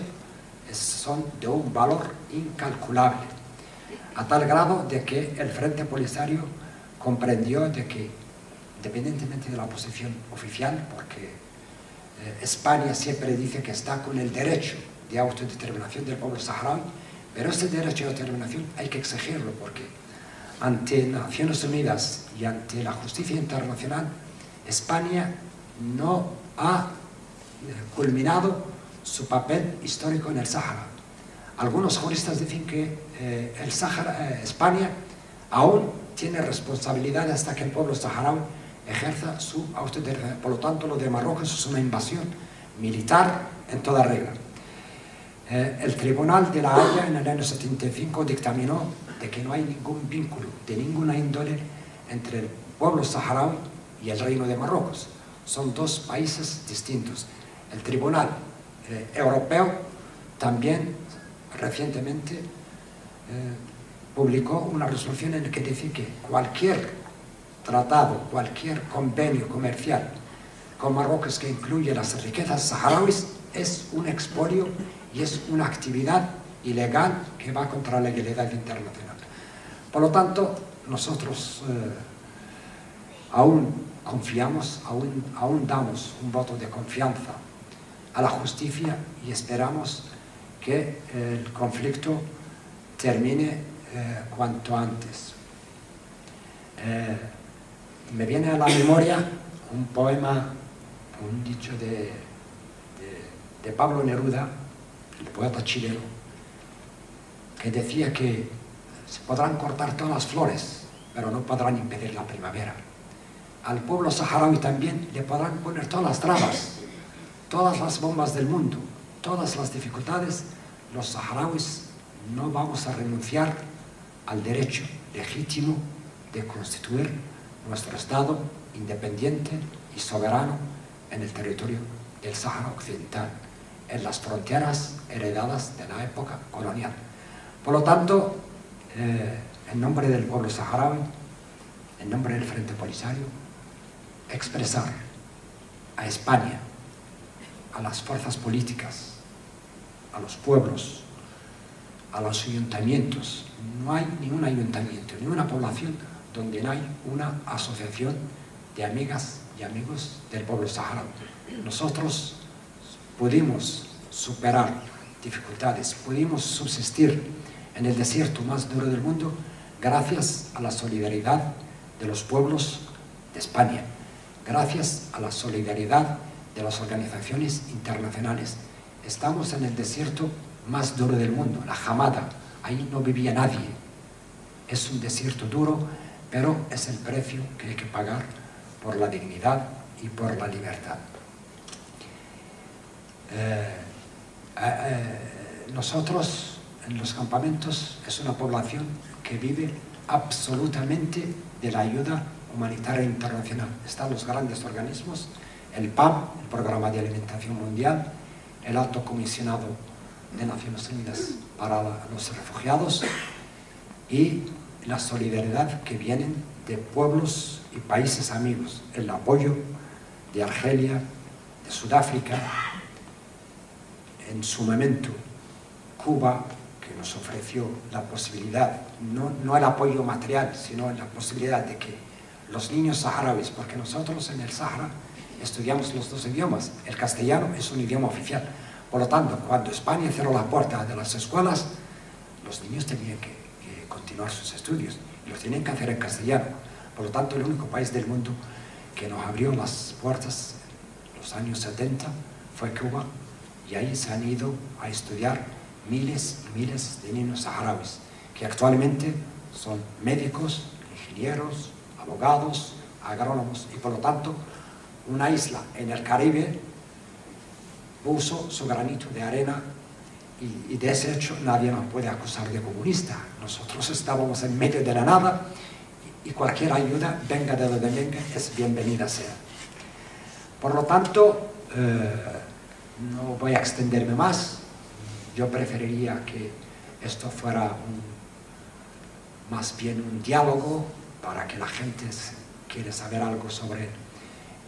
son de un valor incalculable, a tal grado de que el Frente Polisario comprendió de que, independientemente de la posición oficial, porque España siempre dice que está con el derecho de autodeterminación del pueblo saharaui, pero ese derecho de autodeterminación hay que exigirlo, porque ante Naciones Unidas y ante la justicia internacional, España no ha culminado su papel histórico en el Sáhara. Algunos juristas dicen que España aún tiene responsabilidad hasta que el pueblo saharaui ejerza su autodeterminación. Por lo tanto, lo de Marruecos es una invasión militar en toda regla. El Tribunal de la Haya en el año 75 dictaminó de que no hay ningún vínculo de ninguna índole entre el pueblo saharaui y el Reino de Marruecos. Son dos países distintos. El Tribunal Europeo también recientemente publicó una resolución en la que dice que cualquier tratado, cualquier convenio comercial con Marruecos que incluye las riquezas saharauis es un expolio y es una actividad ilegal que va contra la legalidad internacional. Por lo tanto, nosotros aún confiamos, aún damos un voto de confianza a la justicia y esperamos que el conflicto termine cuanto antes. Me viene a la memoria un poema, un dicho de Pablo Neruda, el poeta chileno, que decía que se podrán cortar todas las flores, pero no podrán impedir la primavera. Al pueblo saharaui también le podrán poner todas las trabas, todas las bombas del mundo, todas las dificultades. Los saharauis no vamos a renunciar al derecho legítimo de constituir nuestro Estado independiente y soberano en el territorio del Sáhara Occidental, en las fronteras heredadas de la época colonial. Por lo tanto, en nombre del pueblo saharaui, en nombre del Frente Polisario, expresar a España, a las fuerzas políticas, a los pueblos, a los ayuntamientos. No hay ningún ayuntamiento, ninguna población donde no hay una asociación de amigas y amigos del pueblo saharaui. Nosotros pudimos superar dificultades, pudimos subsistir en el desierto más duro del mundo gracias a la solidaridad de los pueblos de España, gracias a la solidaridad de las organizaciones internacionales. Estamos en el desierto más duro del mundo, la Hamada. Ahí no vivía nadie. Es un desierto duro, pero es el precio que hay que pagar por la dignidad y por la libertad. Nosotros en los campamentos es una población que vive absolutamente de la ayuda humanitaria internacional. Están los grandes organismos, el PAM, el Programa de Alimentación Mundial, el Alto Comisionado de Naciones Unidas para los Refugiados y la solidaridad que vienen de pueblos y países amigos, el apoyo de Argelia, de Sudáfrica, en su momento Cuba, que nos ofreció la posibilidad, no el apoyo material, sino la posibilidad de que los niños saharauis, porque nosotros en el Sahara estudiamos los dos idiomas, el castellano es un idioma oficial, por lo tanto, cuando España cerró la puerta de las escuelas, los niños tenían que continuar sus estudios y los tenían que hacer en castellano. Por lo tanto, el único país del mundo que nos abrió las puertas en los años 70 fue Cuba, y ahí se han ido a estudiar miles y miles de niños saharauis, que actualmente son médicos, ingenieros, abogados, agrónomos, y por lo tanto, una isla en el Caribe puso su granito de arena, y de ese hecho nadie nos puede acusar de comunista. Nosotros estábamos en medio de la nada, y cualquier ayuda, venga de donde venga, es bienvenida sea. Por lo tanto, no voy a extenderme más. Yo preferiría que esto fuera más bien un diálogo para que la gente quiera saber algo sobre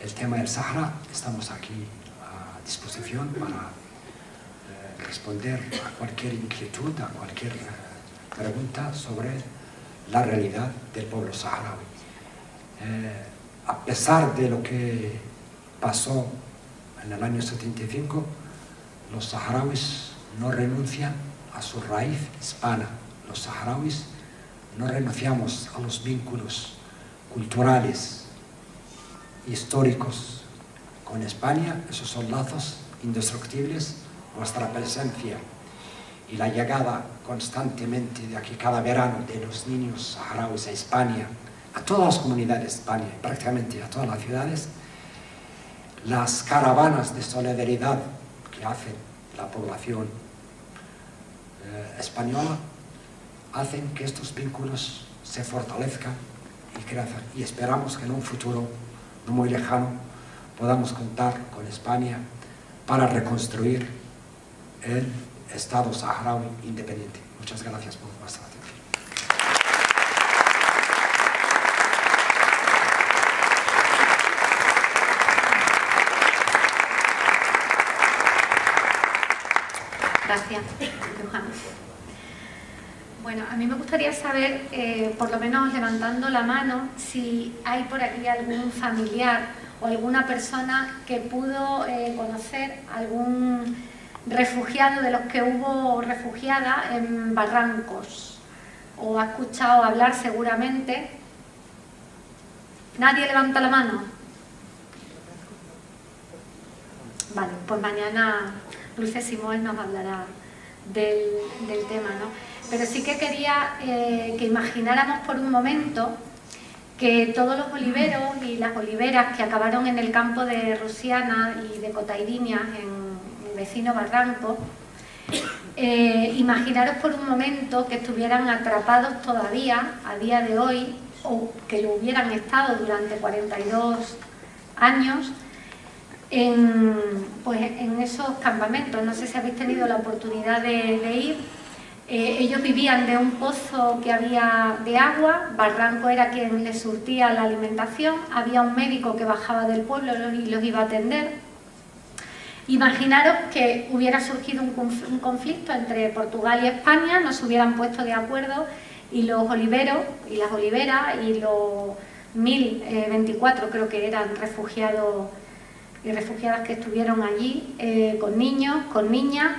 el tema del Sahara. Estamos aquí a disposición para responder a cualquier inquietud, a cualquier pregunta sobre la realidad del pueblo saharaui. A pesar de lo que pasó en el año 75, los saharauis no renuncian a su raíz hispana. Los saharauis no renunciamos a los vínculos culturales, históricos con España. Esos son lazos indestructibles. Nuestra presencia y la llegada constantemente de aquí cada verano de los niños saharauis a España, a todas las comunidades de España, prácticamente a todas las ciudades, las caravanas de solidaridad que hace la población española, hacen que estos vínculos se fortalezcan y crezcan, y esperamos que en un futuro no muy lejano podamos contar con España para reconstruir el Estado saharaui independiente. Muchas gracias por vuestra atención. Gracias, Johanna. Bueno, a mí me gustaría saber, por lo menos levantando la mano, si hay por aquí algún familiar o alguna persona que pudo conocer algún refugiado de los que hubo refugiada en Barrancos, o ha escuchado hablar seguramente. ¿Nadie levanta la mano? Vale, pues mañana Dulce Simón nos hablará del tema, ¿no? Pero sí que quería que imagináramos por un momento que todos los oliveros y las oliveras que acabaron en el campo de Rusiana y de Cotairiñas, en el vecino Barranco, imaginaros por un momento que estuvieran atrapados todavía a día de hoy, o que lo hubieran estado durante 42 años, en esos campamentos. No sé si habéis tenido la oportunidad de ir. Ellos vivían de un pozo que había de agua, Barranco era quien les surtía la alimentación, había un médico que bajaba del pueblo y los iba a atender. Imaginaros que hubiera surgido un conflicto entre Portugal y España, no se hubieran puesto de acuerdo, y los oliveros y las oliveras y los 1024 creo que eran refugiados y refugiadas que estuvieron allí, con niños, con niñas,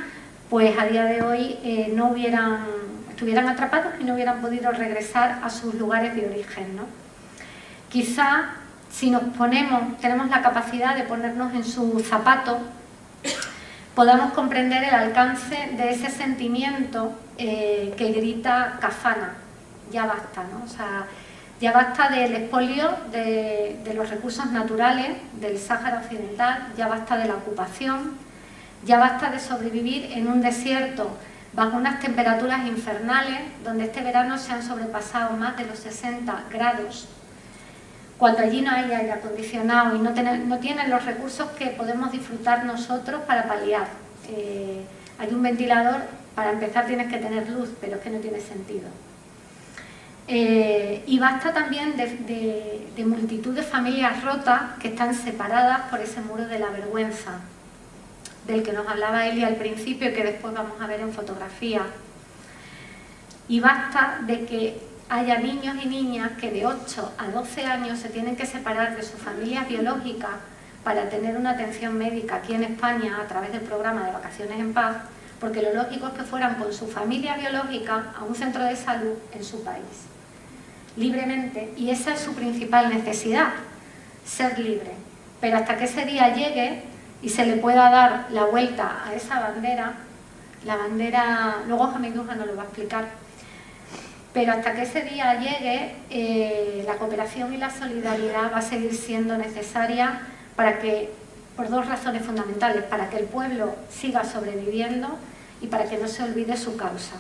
pues a día de hoy estuvieran atrapados y no hubieran podido regresar a sus lugares de origen, ¿no? Quizá si tenemos la capacidad de ponernos en sus zapatos, podamos comprender el alcance de ese sentimiento que grita Kafana. Ya basta, ¿no? O sea, ya basta del expolio de los recursos naturales del Sáhara Occidental, ya basta de la ocupación, ya basta de sobrevivir en un desierto bajo unas temperaturas infernales, donde este verano se han sobrepasado más de los 60 grados, cuando allí no hay aire acondicionado y no tienen los recursos que podemos disfrutar nosotros para paliar. Hay un ventilador, para empezar tienes que tener luz, pero es que no tiene sentido. y basta también de multitud de familias rotas que están separadas por ese muro de la vergüenza, del que nos hablaba Eli al principio y que después vamos a ver en fotografía. Y basta de que haya niños y niñas que de 8 a 12 años se tienen que separar de sus familias biológicas para tener una atención médica aquí en España a través del programa de Vacaciones en Paz, porque lo lógico es que fueran con su familia biológica a un centro de salud en su país, libremente, y esa es su principal necesidad, ser libre. Pero hasta que ese día llegue y se le pueda dar la vuelta a esa bandera, la bandera, luego Hamidullah nos lo va a explicar, pero hasta que ese día llegue, la cooperación y la solidaridad va a seguir siendo necesaria para que, por dos razones fundamentales, para que el pueblo siga sobreviviendo y para que no se olvide su causa.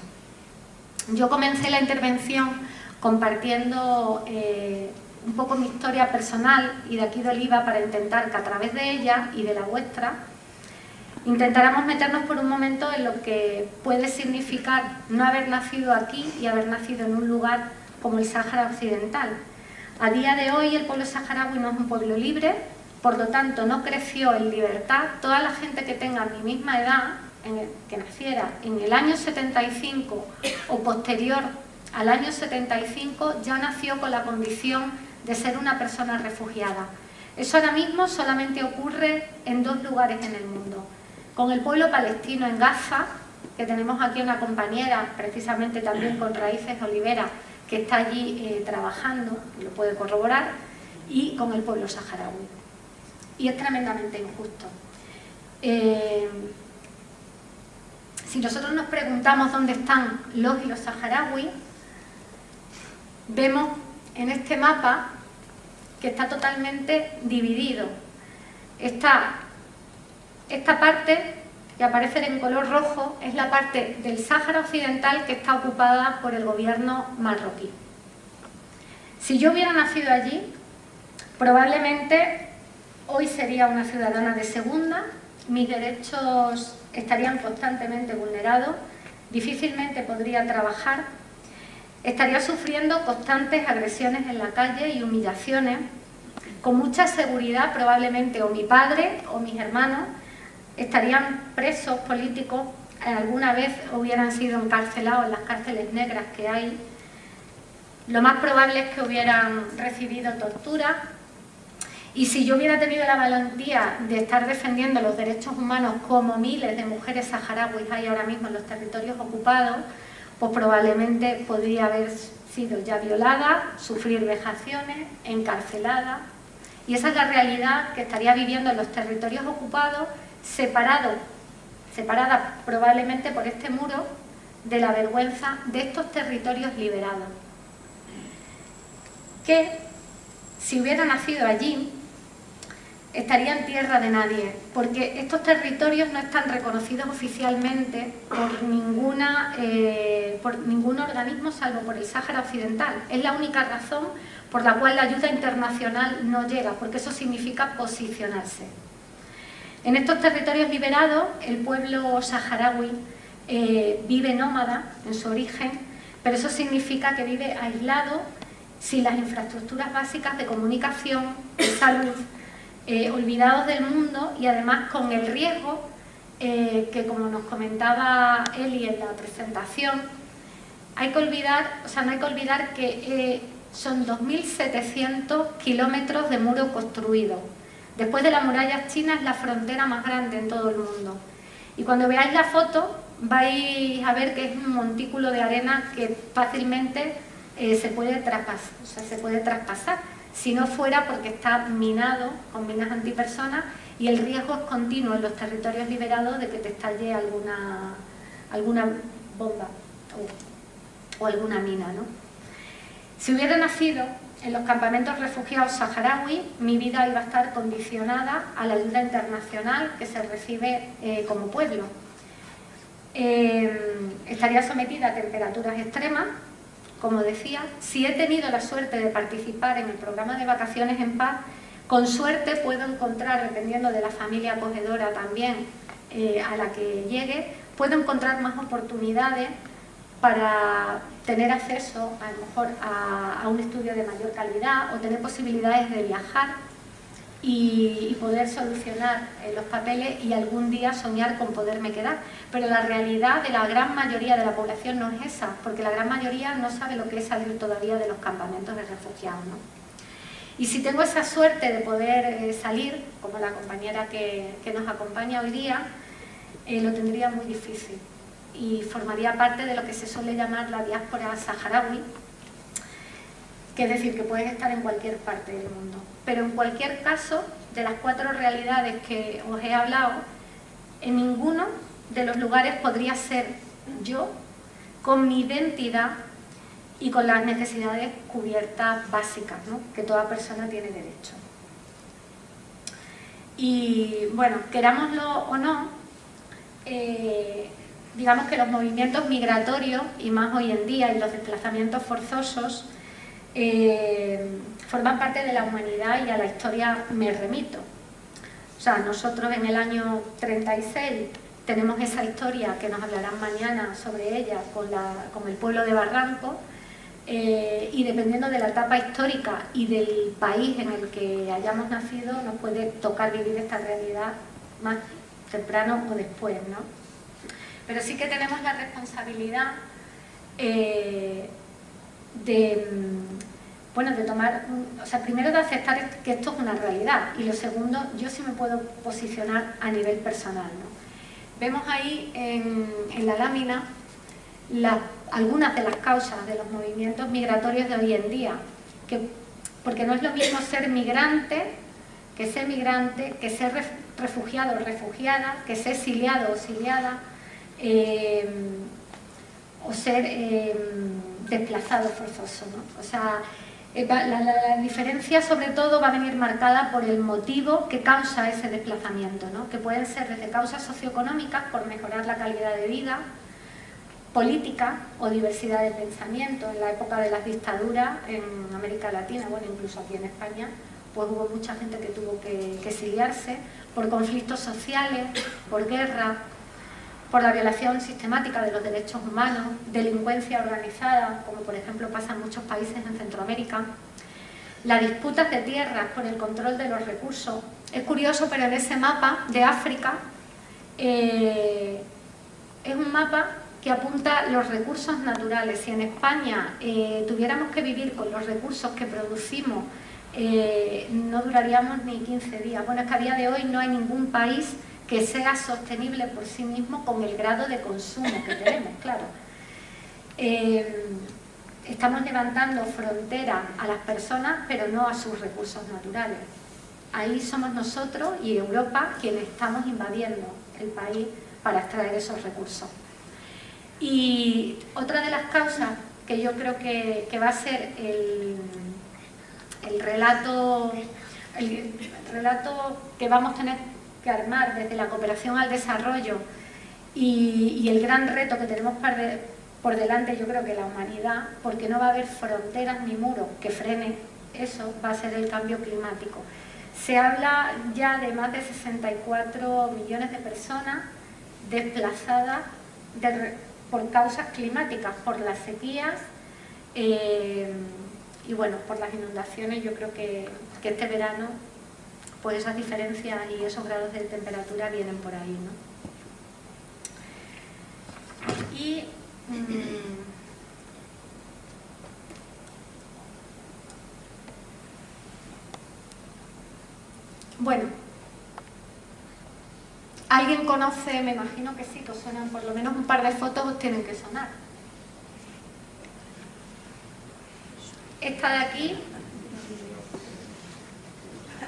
Yo comencé la intervención compartiendo un poco mi historia personal y de aquí de Oliva para intentar que a través de ella y de la vuestra intentáramos meternos por un momento en lo que puede significar no haber nacido aquí y haber nacido en un lugar como el Sáhara Occidental. A día de hoy el pueblo saharaui no es un pueblo libre, por lo tanto no creció en libertad. Toda la gente que tenga mi misma edad, que naciera en el año 75 o posterior al año 75, ya nació con la condición de ser una persona refugiada. Eso ahora mismo solamente ocurre en 2 lugares en el mundo. Con el pueblo palestino en Gaza, que tenemos aquí una compañera, precisamente también con raíces oliveras, que está allí trabajando, y lo puede corroborar, y con el pueblo saharaui. Y es tremendamente injusto. Si nosotros nos preguntamos dónde están los y los saharauis, vemos en este mapa que está totalmente dividido. Esta parte que aparece en color rojo es la parte del Sáhara Occidental que está ocupada por el gobierno marroquí. Si yo hubiera nacido allí, probablemente hoy sería una ciudadana de segunda, mis derechos estarían constantemente vulnerados, difícilmente podría trabajar, estaría sufriendo constantes agresiones en la calle y humillaciones. Con mucha seguridad probablemente o mi padre o mis hermanos estarían presos políticos, alguna vez hubieran sido encarcelados en las cárceles negras que hay. Lo más probable es que hubieran recibido tortura. Y si yo hubiera tenido la valentía de estar defendiendo los derechos humanos como miles de mujeres saharauis hay ahora mismo en los territorios ocupados, pues probablemente podría haber sido ya violada, sufrir vejaciones, encarcelada. Y esa es la realidad que estaría viviendo en los territorios ocupados, separada probablemente por este muro de la vergüenza de estos territorios liberados. Que si hubiera nacido allí, estaría en tierra de nadie, porque estos territorios no están reconocidos oficialmente por ningún organismo salvo por el Sáhara Occidental. Es la única razón por la cual la ayuda internacional no llega, porque eso significa posicionarse. En estos territorios liberados, el pueblo saharaui vive nómada en su origen, pero eso significa que vive aislado, sin las infraestructuras básicas de comunicación, de salud, olvidados del mundo y además con el riesgo que, como nos comentaba Eli en la presentación, no hay que olvidar que son 2.700 kilómetros de muro construido. Después de la muralla china es la frontera más grande en todo el mundo. Y cuando veáis la foto vais a ver que es un montículo de arena que fácilmente se puede traspasar, si no fuera porque está minado con minas antipersonas y el riesgo es continuo en los territorios liberados de que te estalle alguna bomba o alguna mina, ¿no? Si hubiera nacido en los campamentos refugiados saharaui, mi vida iba a estar condicionada a la ayuda internacional que se recibe como pueblo. Estaría sometida a temperaturas extremas, como decía. Si he tenido la suerte de participar en el programa de Vacaciones en Paz, con suerte puedo encontrar, dependiendo de la familia acogedora también a la que llegue, puedo encontrar más oportunidades para tener acceso a lo mejor a un estudio de mayor calidad o tener posibilidades de viajar y poder solucionar los papeles y algún día soñar con poderme quedar. Pero la realidad de la gran mayoría de la población no es esa, porque la gran mayoría no sabe lo que es salir todavía de los campamentos de refugiados, ¿no? Y si tengo esa suerte de poder salir, como la compañera que nos acompaña hoy día, lo tendría muy difícil y formaría parte de lo que se suele llamar la diáspora saharaui, que es decir, que puedes estar en cualquier parte del mundo. Pero en cualquier caso, de las 4 realidades que os he hablado, en ninguno de los lugares podría ser yo con mi identidad y con las necesidades cubiertas básicas, ¿no?, que toda persona tiene derecho. Y bueno, querámoslo o no, digamos que los movimientos migratorios, y más hoy en día, y los desplazamientos forzosos, forman parte de la humanidad y a la historia me remito. O sea, nosotros en el año 36 tenemos esa historia que nos hablarán mañana sobre ella con el pueblo de Barranco, y dependiendo de la etapa histórica y del país en el que hayamos nacido, nos puede tocar vivir esta realidad más temprano o después, ¿no? Pero sí que tenemos la responsabilidad de tomar, o sea, primero de aceptar que esto es una realidad, y lo segundo, yo sí me puedo posicionar a nivel personal, ¿no? Vemos ahí en la lámina algunas de las causas de los movimientos migratorios de hoy en día, porque no es lo mismo ser migrante, que ser refugiado o refugiada, que ser exiliado o exiliada, o ser desplazado forzoso, ¿no? O sea, la diferencia sobre todo va a venir marcada por el motivo que causa ese desplazamiento, ¿no? Que pueden ser desde causas socioeconómicas, por mejorar la calidad de vida, política o diversidad de pensamiento. En la época de las dictaduras en América Latina, bueno, incluso aquí en España, pues hubo mucha gente que tuvo que exiliarse por conflictos sociales, por guerra, por la violación sistemática de los derechos humanos, delincuencia organizada, como por ejemplo pasa en muchos países en Centroamérica, las disputas de tierras por el control de los recursos. Es curioso, pero en ese mapa de África es un mapa que apunta los recursos naturales. Si en España tuviéramos que vivir con los recursos que producimos, no duraríamos ni 15 días. Bueno, es que a día de hoy no hay ningún país que sea sostenible por sí mismo con el grado de consumo que tenemos, claro. Estamos levantando fronteras a las personas, pero no a sus recursos naturales. Ahí somos nosotros y Europa quienes estamos invadiendo el país para extraer esos recursos. Y otra de las causas que yo creo que va a ser el relato que vamos a tener que armar desde la cooperación al desarrollo y el gran reto que tenemos por delante, yo creo que la humanidad, porque no va a haber fronteras ni muros que frenen eso, va a ser el cambio climático. Se habla ya de más de 64 millones de personas desplazadas por causas climáticas, por las sequías y bueno, por las inundaciones. Yo creo que este verano pues esas diferencias y esos grados de temperatura vienen por ahí, ¿no? Y bueno, ¿alguien conoce? Me imagino que sí, que os suenan, por lo menos un par de fotos os tienen que sonar. Esta de aquí,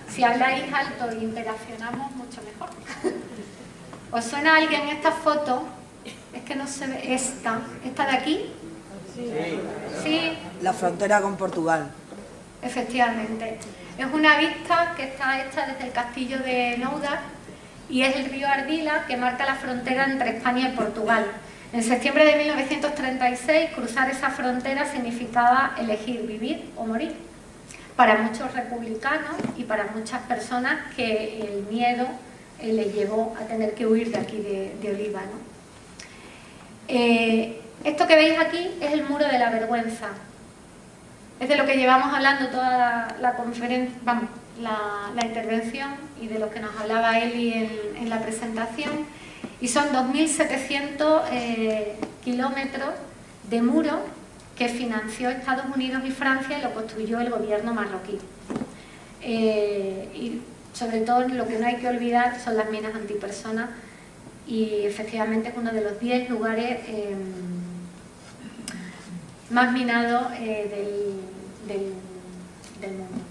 si habláis alto e interaccionamos, mucho mejor. ¿Os suena a alguien esta foto? Es que no se ve. ¿Esta de aquí? Sí. Sí. La frontera con Portugal. Efectivamente. Es una vista que está hecha desde el castillo de Noudar y es el río Ardila que marca la frontera entre España y Portugal. En septiembre de 1936, cruzar esa frontera significaba elegir vivir o morir. Para muchos republicanos y para muchas personas que el miedo les llevó a tener que huir de aquí de Oliva, ¿no? Esto que veis aquí es el muro de la vergüenza. Es de lo que llevamos hablando toda la conferencia, vamos, la intervención, y de lo que nos hablaba Eli en la presentación. Y son 2.700 kilómetros de muro que financió Estados Unidos y Francia y lo construyó el gobierno marroquí. Y sobre todo lo que no hay que olvidar son las minas antipersona, y efectivamente es uno de los 10 lugares más minados del mundo.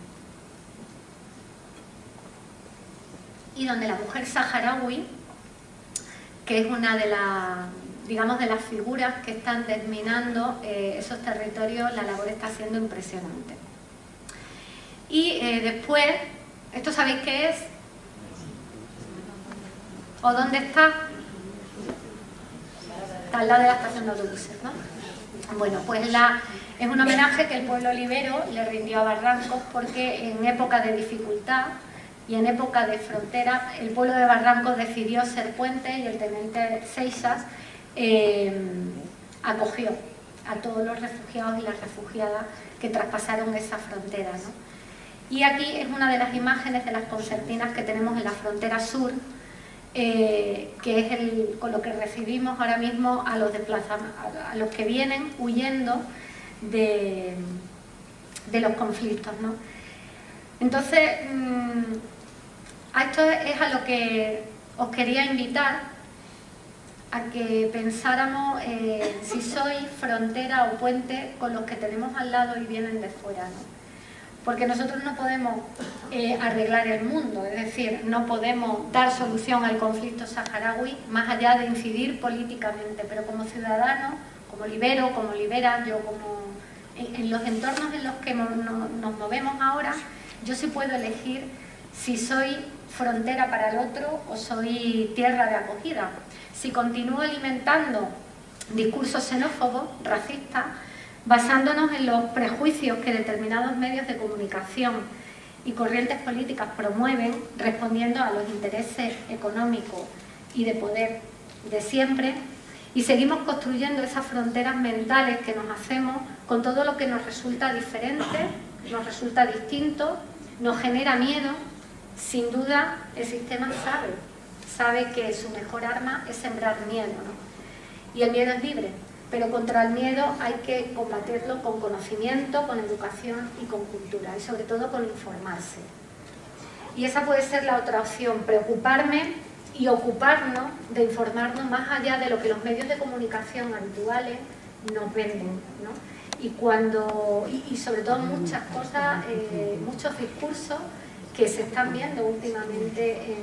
Y donde la mujer saharaui, que es una de las, digamos, de las figuras que están desminando esos territorios, la labor está siendo impresionante. Y después, ¿esto sabéis qué es? ¿O dónde está? Está al lado de la estación de autobuses, ¿no? Bueno, pues es un homenaje que el pueblo libero le rindió a Barrancos, porque en época de dificultad y en época de frontera, el pueblo de Barrancos decidió ser puente, y el teniente Seixas acogió a todos los refugiados y las refugiadas que traspasaron esa frontera, ¿no? Y aquí es una de las imágenes de las concertinas que tenemos en la frontera sur, que es con lo que recibimos ahora mismo a los a los que vienen huyendo de los conflictos, ¿no? Entonces, a esto es a lo que os quería invitar, a que pensáramos si sois frontera o puente con los que tenemos al lado y vienen de fuera, ¿no? Porque nosotros no podemos arreglar el mundo, es decir, no podemos dar solución al conflicto saharaui más allá de incidir políticamente, pero como ciudadanos, como libero, como libera, yo como en los entornos en los que nos movemos ahora, yo sí puedo elegir si soy frontera para el otro o soy tierra de acogida. Si continúo alimentando discursos xenófobos, racistas, basándonos en los prejuicios que determinados medios de comunicación y corrientes políticas promueven, respondiendo a los intereses económicos y de poder de siempre, y seguimos construyendo esas fronteras mentales que nos hacemos con todo lo que nos resulta diferente, nos resulta distinto, nos genera miedo. Sin duda el sistema sabe que su mejor arma es sembrar miedo, ¿no? Y el miedo es libre, pero contra el miedo hay que combatirlo con conocimiento, con educación y con cultura, y sobre todo con informarse. Y esa puede ser la otra opción, preocuparme y ocuparnos de informarnos más allá de lo que los medios de comunicación habituales nos venden, ¿no? Y sobre todo muchas cosas, muchos discursos que se están viendo últimamente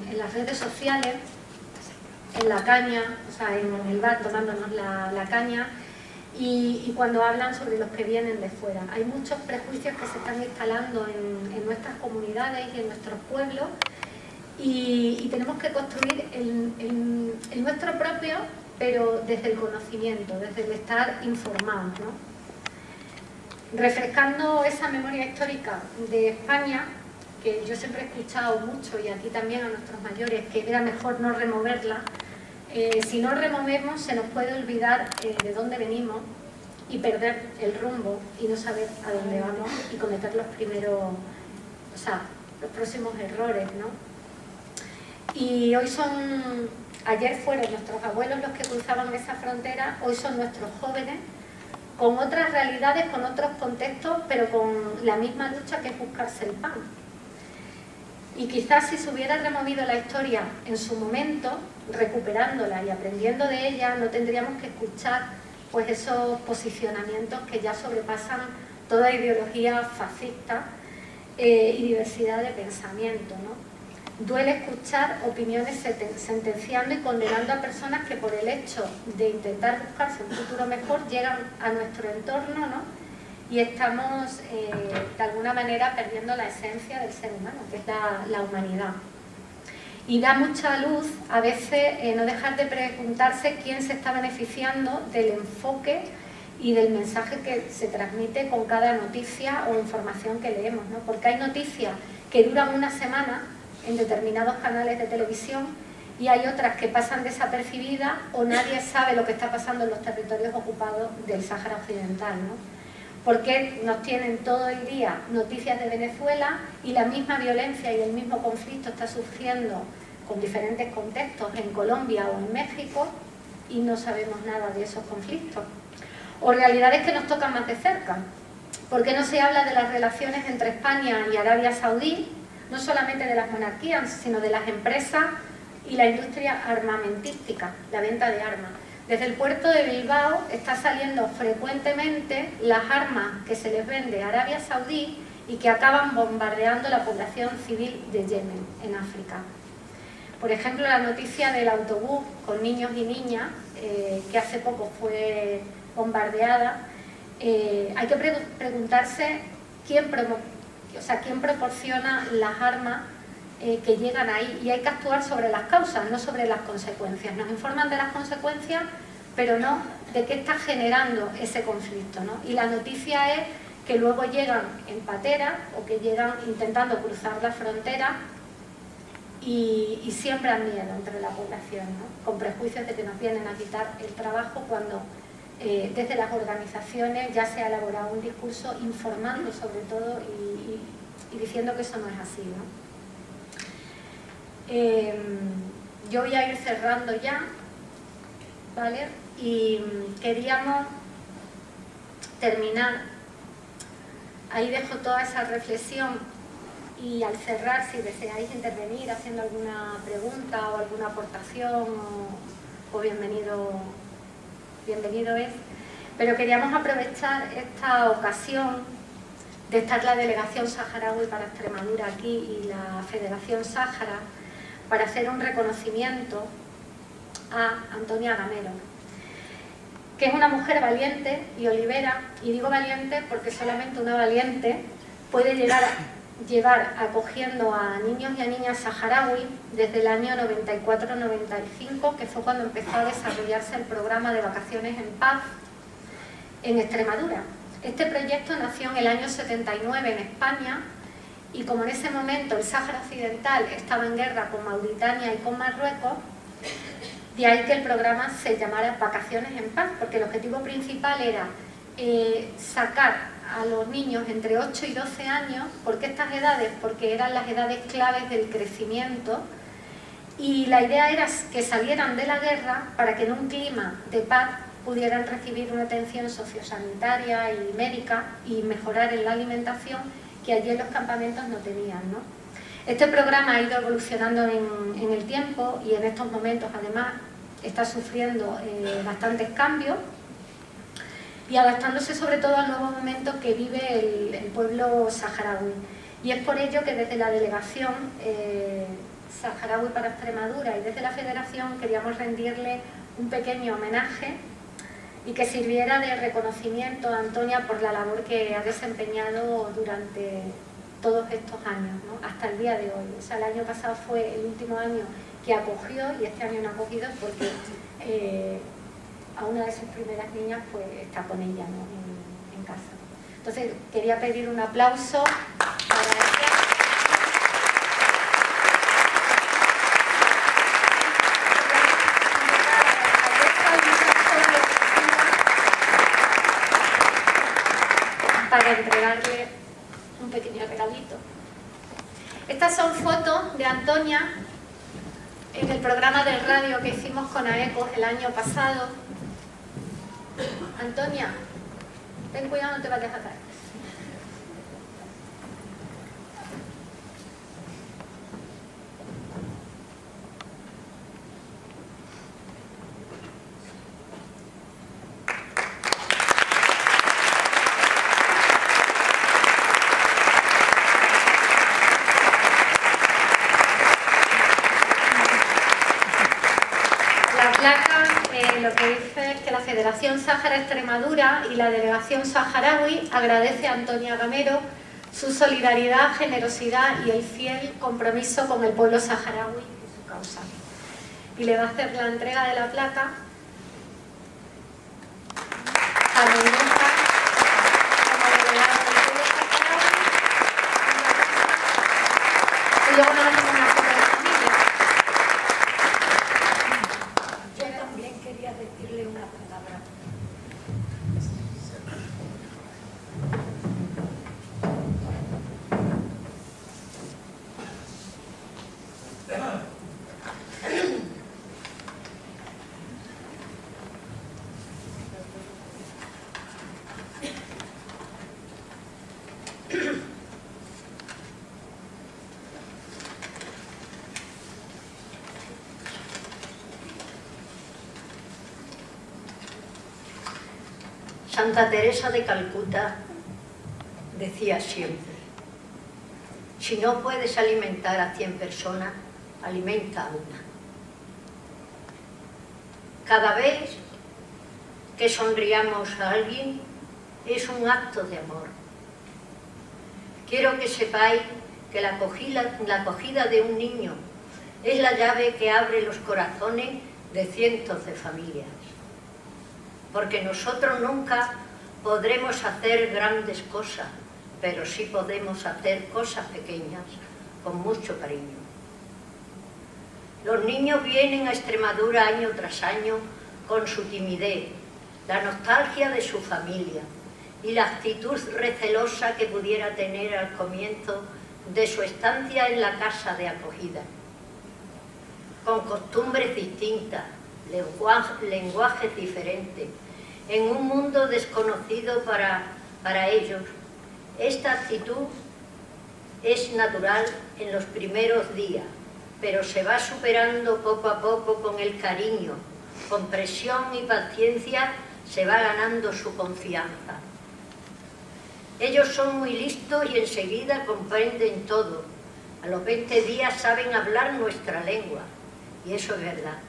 en las redes sociales, en la caña, o sea, en el bar tomándonos la caña, y cuando hablan sobre los que vienen de fuera. Hay muchos prejuicios que se están instalando en nuestras comunidades y en nuestros pueblos, y tenemos que construir el nuestro propio, pero desde el conocimiento, desde el estar informados, ¿no? Refrescando esa memoria histórica de España, que yo siempre he escuchado mucho, y aquí también a nuestros mayores, que era mejor no removerla. Si no removemos, se nos puede olvidar de dónde venimos y perder el rumbo y no saber a dónde vamos y cometer los próximos errores, ¿no? Y ayer fueron nuestros abuelos los que cruzaban esa frontera, hoy son nuestros jóvenes, con otras realidades, con otros contextos, pero con la misma lucha que es buscarse el pan. Y quizás si se hubiera removido la historia en su momento, recuperándola y aprendiendo de ella, no tendríamos que escuchar pues esos posicionamientos que ya sobrepasan toda ideología fascista y diversidad de pensamiento, ¿no? Duele escuchar opiniones sentenciando y condenando a personas que por el hecho de intentar buscarse un futuro mejor llegan a nuestro entorno, ¿no? Y estamos de alguna manera perdiendo la esencia del ser humano, que es la humanidad. Y da mucha luz a veces no dejar de preguntarse quién se está beneficiando del enfoque y del mensaje que se transmite con cada noticia o información que leemos, ¿no? Porque hay noticias que duran una semana en determinados canales de televisión y hay otras que pasan desapercibidas o nadie sabe lo que está pasando en los territorios ocupados del Sáhara Occidental, ¿no? Porque nos tienen todo el día noticias de Venezuela y la misma violencia y el mismo conflicto está surgiendo con diferentes contextos en Colombia o en México y no sabemos nada de esos conflictos. O realidades que nos tocan más de cerca. ¿Por qué no se habla de las relaciones entre España y Arabia Saudí? No solamente de las monarquías, sino de las empresas y la industria armamentística, la venta de armas. Desde el puerto de Bilbao está saliendo frecuentemente las armas que se les vende a Arabia Saudí y que acaban bombardeando la población civil de Yemen, en África. Por ejemplo, la noticia del autobús con niños y niñas, que hace poco fue bombardeada. Hay que preguntarse quién proporciona las armas que llegan ahí, y hay que actuar sobre las causas, no sobre las consecuencias. Nos informan de las consecuencias, pero no de qué está generando ese conflicto, ¿no? Y la noticia es que luego llegan en patera o que llegan intentando cruzar la frontera y siembran miedo entre la población, ¿no? Con prejuicios de que nos vienen a quitar el trabajo, cuando desde las organizaciones ya se ha elaborado un discurso informando sobre todo y diciendo que eso no es así, ¿no? Yo voy a ir cerrando ya, ¿vale? Y queríamos terminar, ahí dejo toda esa reflexión, y al cerrar, si deseáis intervenir haciendo alguna pregunta o alguna aportación, o bienvenido es. Pero queríamos aprovechar esta ocasión de estar la Delegación Saharaui para Extremadura aquí y la Federación Sáhara para hacer un reconocimiento a Antonia Gamero, que es una mujer valiente y olivera, y digo valiente porque solamente una valiente puede llevar acogiendo a niños y a niñas saharaui desde el año 94-95, que fue cuando empezó a desarrollarse el programa de vacaciones en paz en Extremadura. Este proyecto nació en el año 79 en España, y como en ese momento el Sáhara Occidental estaba en guerra con Mauritania y con Marruecos, de ahí que el programa se llamara Vacaciones en Paz, porque el objetivo principal era sacar a los niños entre 8 y 12 años. ¿Por qué estas edades? Porque eran las edades claves del crecimiento, y la idea era que salieran de la guerra para que en un clima de paz pudieran recibir una atención sociosanitaria y médica y mejorar en la alimentación, que allí en los campamentos no tenían, ¿no? Este programa ha ido evolucionando en el tiempo, y en estos momentos además está sufriendo bastantes cambios y adaptándose sobre todo al nuevo momento que vive el pueblo saharaui. Y es por ello que desde la Delegación Saharaui para Extremadura y desde la Federación queríamos rendirle un pequeño homenaje y que sirviera de reconocimiento a Antonia por la labor que ha desempeñado durante todos estos años, ¿no? Hasta el día de hoy. O sea, el año pasado fue el último año que acogió, y este año no ha acogido porque a una de sus primeras niñas pues está con ella, ¿no? en casa. Entonces quería pedir un aplauso para ella. Para entregarle un pequeño regalito. Estas son fotos de Antonia en el programa de radio que hicimos con AECOS el año pasado. Antonia, ten cuidado, no te vayas a caer. Lo que dice es que la Federación Sáhara Extremadura y la Delegación Saharaui agradece a Antonia Gamero su solidaridad, generosidad y el fiel compromiso con el pueblo saharaui y su causa. Y le va a hacer la entrega de la placa a Mendoza como delegado del pueblo saharaui, y luego nos hacemos una foto de familia. Santa Teresa de Calcuta decía siempre: si no puedes alimentar a 100 personas, alimenta a una. Cada vez que sonriamos a alguien es un acto de amor. Quiero que sepáis que la acogida de un niño es la llave que abre los corazones de cientos de familias. Porque nosotros nunca podremos hacer grandes cosas, pero sí podemos hacer cosas pequeñas con mucho cariño. Los niños vienen a Extremadura año tras año con su timidez, la nostalgia de su familia y la actitud recelosa que pudiera tener al comienzo de su estancia en la casa de acogida. Con costumbres distintas, lenguajes diferentes, en un mundo desconocido para ellos, esta actitud es natural en los primeros días, pero se va superando poco a poco con el cariño, con presión y paciencia se va ganando su confianza. Ellos son muy listos y enseguida comprenden todo. A los 20 días saben hablar nuestra lengua, y eso es verdad.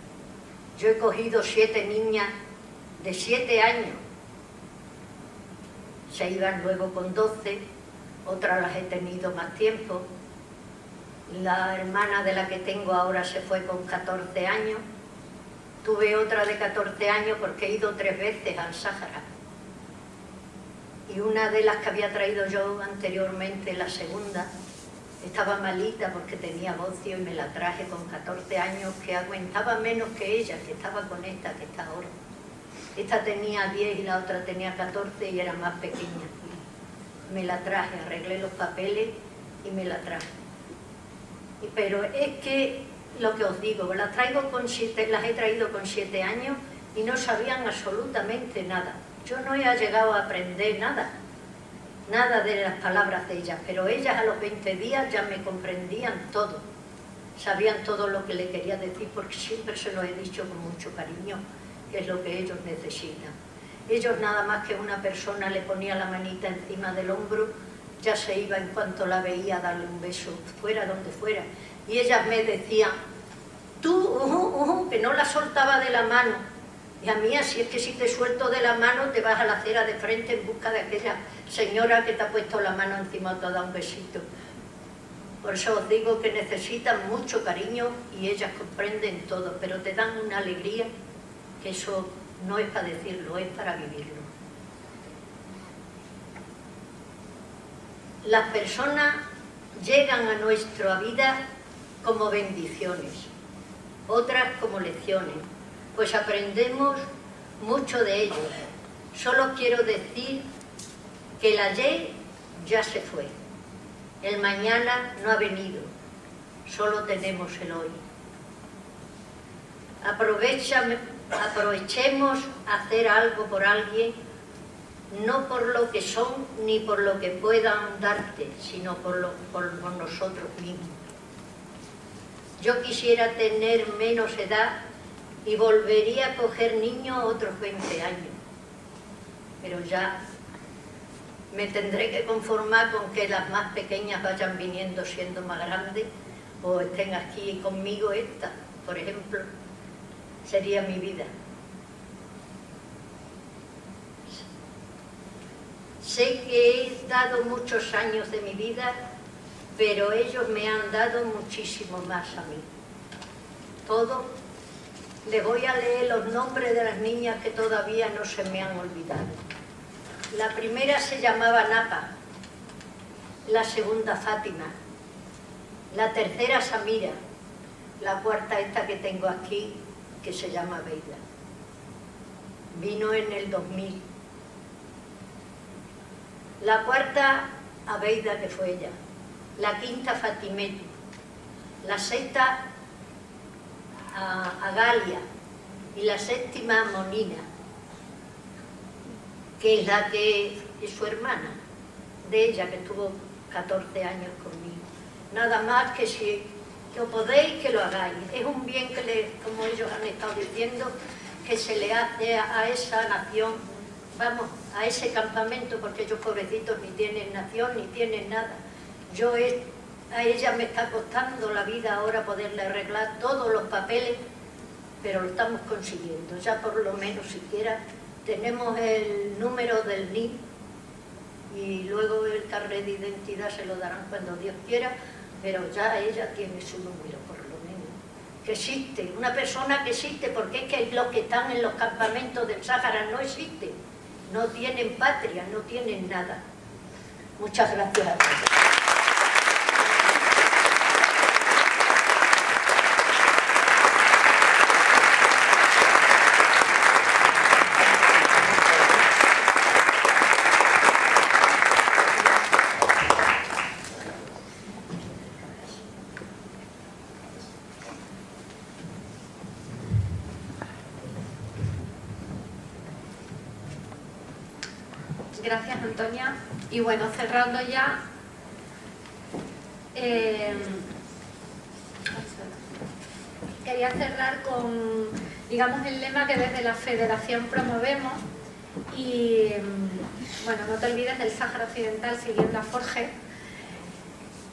Yo he cogido 7 niñas de 7 años, se iban luego con 12, otras las he tenido más tiempo. La hermana de la que tengo ahora se fue con 14 años, tuve otra de 14 años porque he ido 3 veces al Sáhara. Y una de las que había traído yo anteriormente, la segunda, estaba malita porque tenía bocio y me la traje con 14 años, que aguantaba menos que ella, que estaba con esta que está ahora. Esta tenía 10 y la otra tenía 14 y era más pequeña. Me la traje, arreglé los papeles y me la traje. Pero es que, lo que os digo, las he traído con 7 años y no sabían absolutamente nada. Yo no he llegado a aprender nada de las palabras de ellas, pero ellas a los 20 días ya me comprendían todo. Sabían todo lo que le quería decir, porque siempre se lo he dicho con mucho cariño, que es lo que ellos necesitan. Ellos nada más que una persona le ponía la manita encima del hombro, ya se iba en cuanto la veía a darle un beso, fuera donde fuera. Y ellas me decían, tú, que no la soltaba de la mano. Y a mí, así es que si te suelto de la mano, te vas a la acera de frente en busca de aquella señora que te ha puesto la mano encima y te ha dado un besito. Por eso os digo que necesitan mucho cariño y ellas comprenden todo, pero te dan una alegría que eso no es para decirlo, es para vivirlo. Las personas llegan a nuestra vida como bendiciones, otras como lecciones, pues aprendemos mucho de ellos. Solo quiero decir que el ayer ya se fue, el mañana no ha venido, solo tenemos el hoy. Aprovechemos hacer algo por alguien, no por lo que son ni por lo que puedan darte, sino por nosotros mismos. Yo quisiera tener menos edad y volvería a coger niños otros 20 años, pero ya me tendré que conformar con que las más pequeñas vayan viniendo siendo más grandes o estén aquí conmigo. Esta, por ejemplo, sería mi vida. Sé que he dado muchos años de mi vida, pero ellos me han dado muchísimo más a mí. Todo. Les voy a leer los nombres de las niñas que todavía no se me han olvidado. La primera se llamaba Napa, la segunda Fátima, la tercera Samira, la cuarta esta que tengo aquí, que se llama Beida. Vino en el 2000. La cuarta, Abeida, que fue ella. La quinta, Fatimetu. La sexta, a Galia. Y la séptima, Monina, que es la que es su hermana, de ella, que estuvo 14 años conmigo. Nada más que si que os podéis, que lo hagáis. Es un bien que, como ellos han estado diciendo, que se le hace a esa nación vamos, a ese campamento, porque ellos pobrecitos ni tienen nación, ni tienen nada. A ella me está costando la vida ahora poderle arreglar todos los papeles, pero lo estamos consiguiendo. Ya por lo menos siquiera tenemos el número del NIF y luego el carnet de identidad se lo darán cuando Dios quiera, pero ya ella tiene su número por lo menos. Que existe, una persona que existe, porque es que los que están en los campamentos del Sáhara no existen, no tienen patria, no tienen nada. Muchas gracias a todos. Gracias, Antonia. Y bueno, cerrando ya, quería cerrar con, digamos, el lema que desde la Federación promovemos y, bueno, no te olvides del Sáhara Occidental siguiendo a Forge.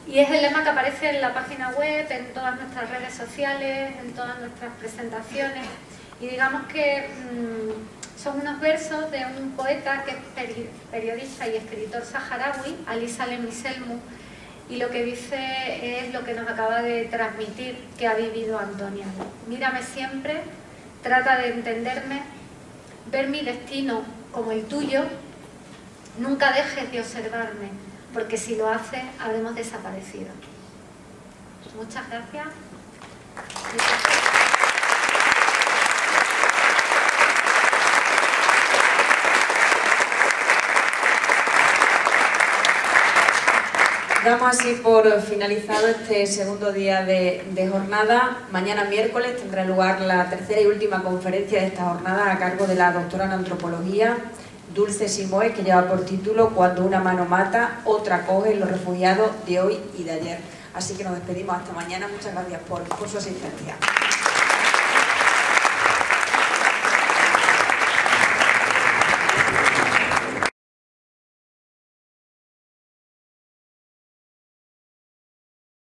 Y es el lema que aparece en la página web, en todas nuestras redes sociales, en todas nuestras presentaciones. Y digamos que son unos versos de un poeta que es periodista y escritor saharaui, Ali Salem Selmu, y lo que dice es lo que nos acaba de transmitir que ha vivido Antonia. Mírame siempre, trata de entenderme, ver mi destino como el tuyo, nunca dejes de observarme, porque si lo haces habremos desaparecido. Muchas gracias. Damos así por finalizado este segundo día de jornada. Mañana miércoles tendrá lugar la tercera y última conferencia de esta jornada a cargo de la doctora en antropología Dulce Simoes, que lleva por título Cuando una mano mata, otra coge los refugiados de hoy y de ayer. Así que nos despedimos hasta mañana. Muchas gracias por su asistencia.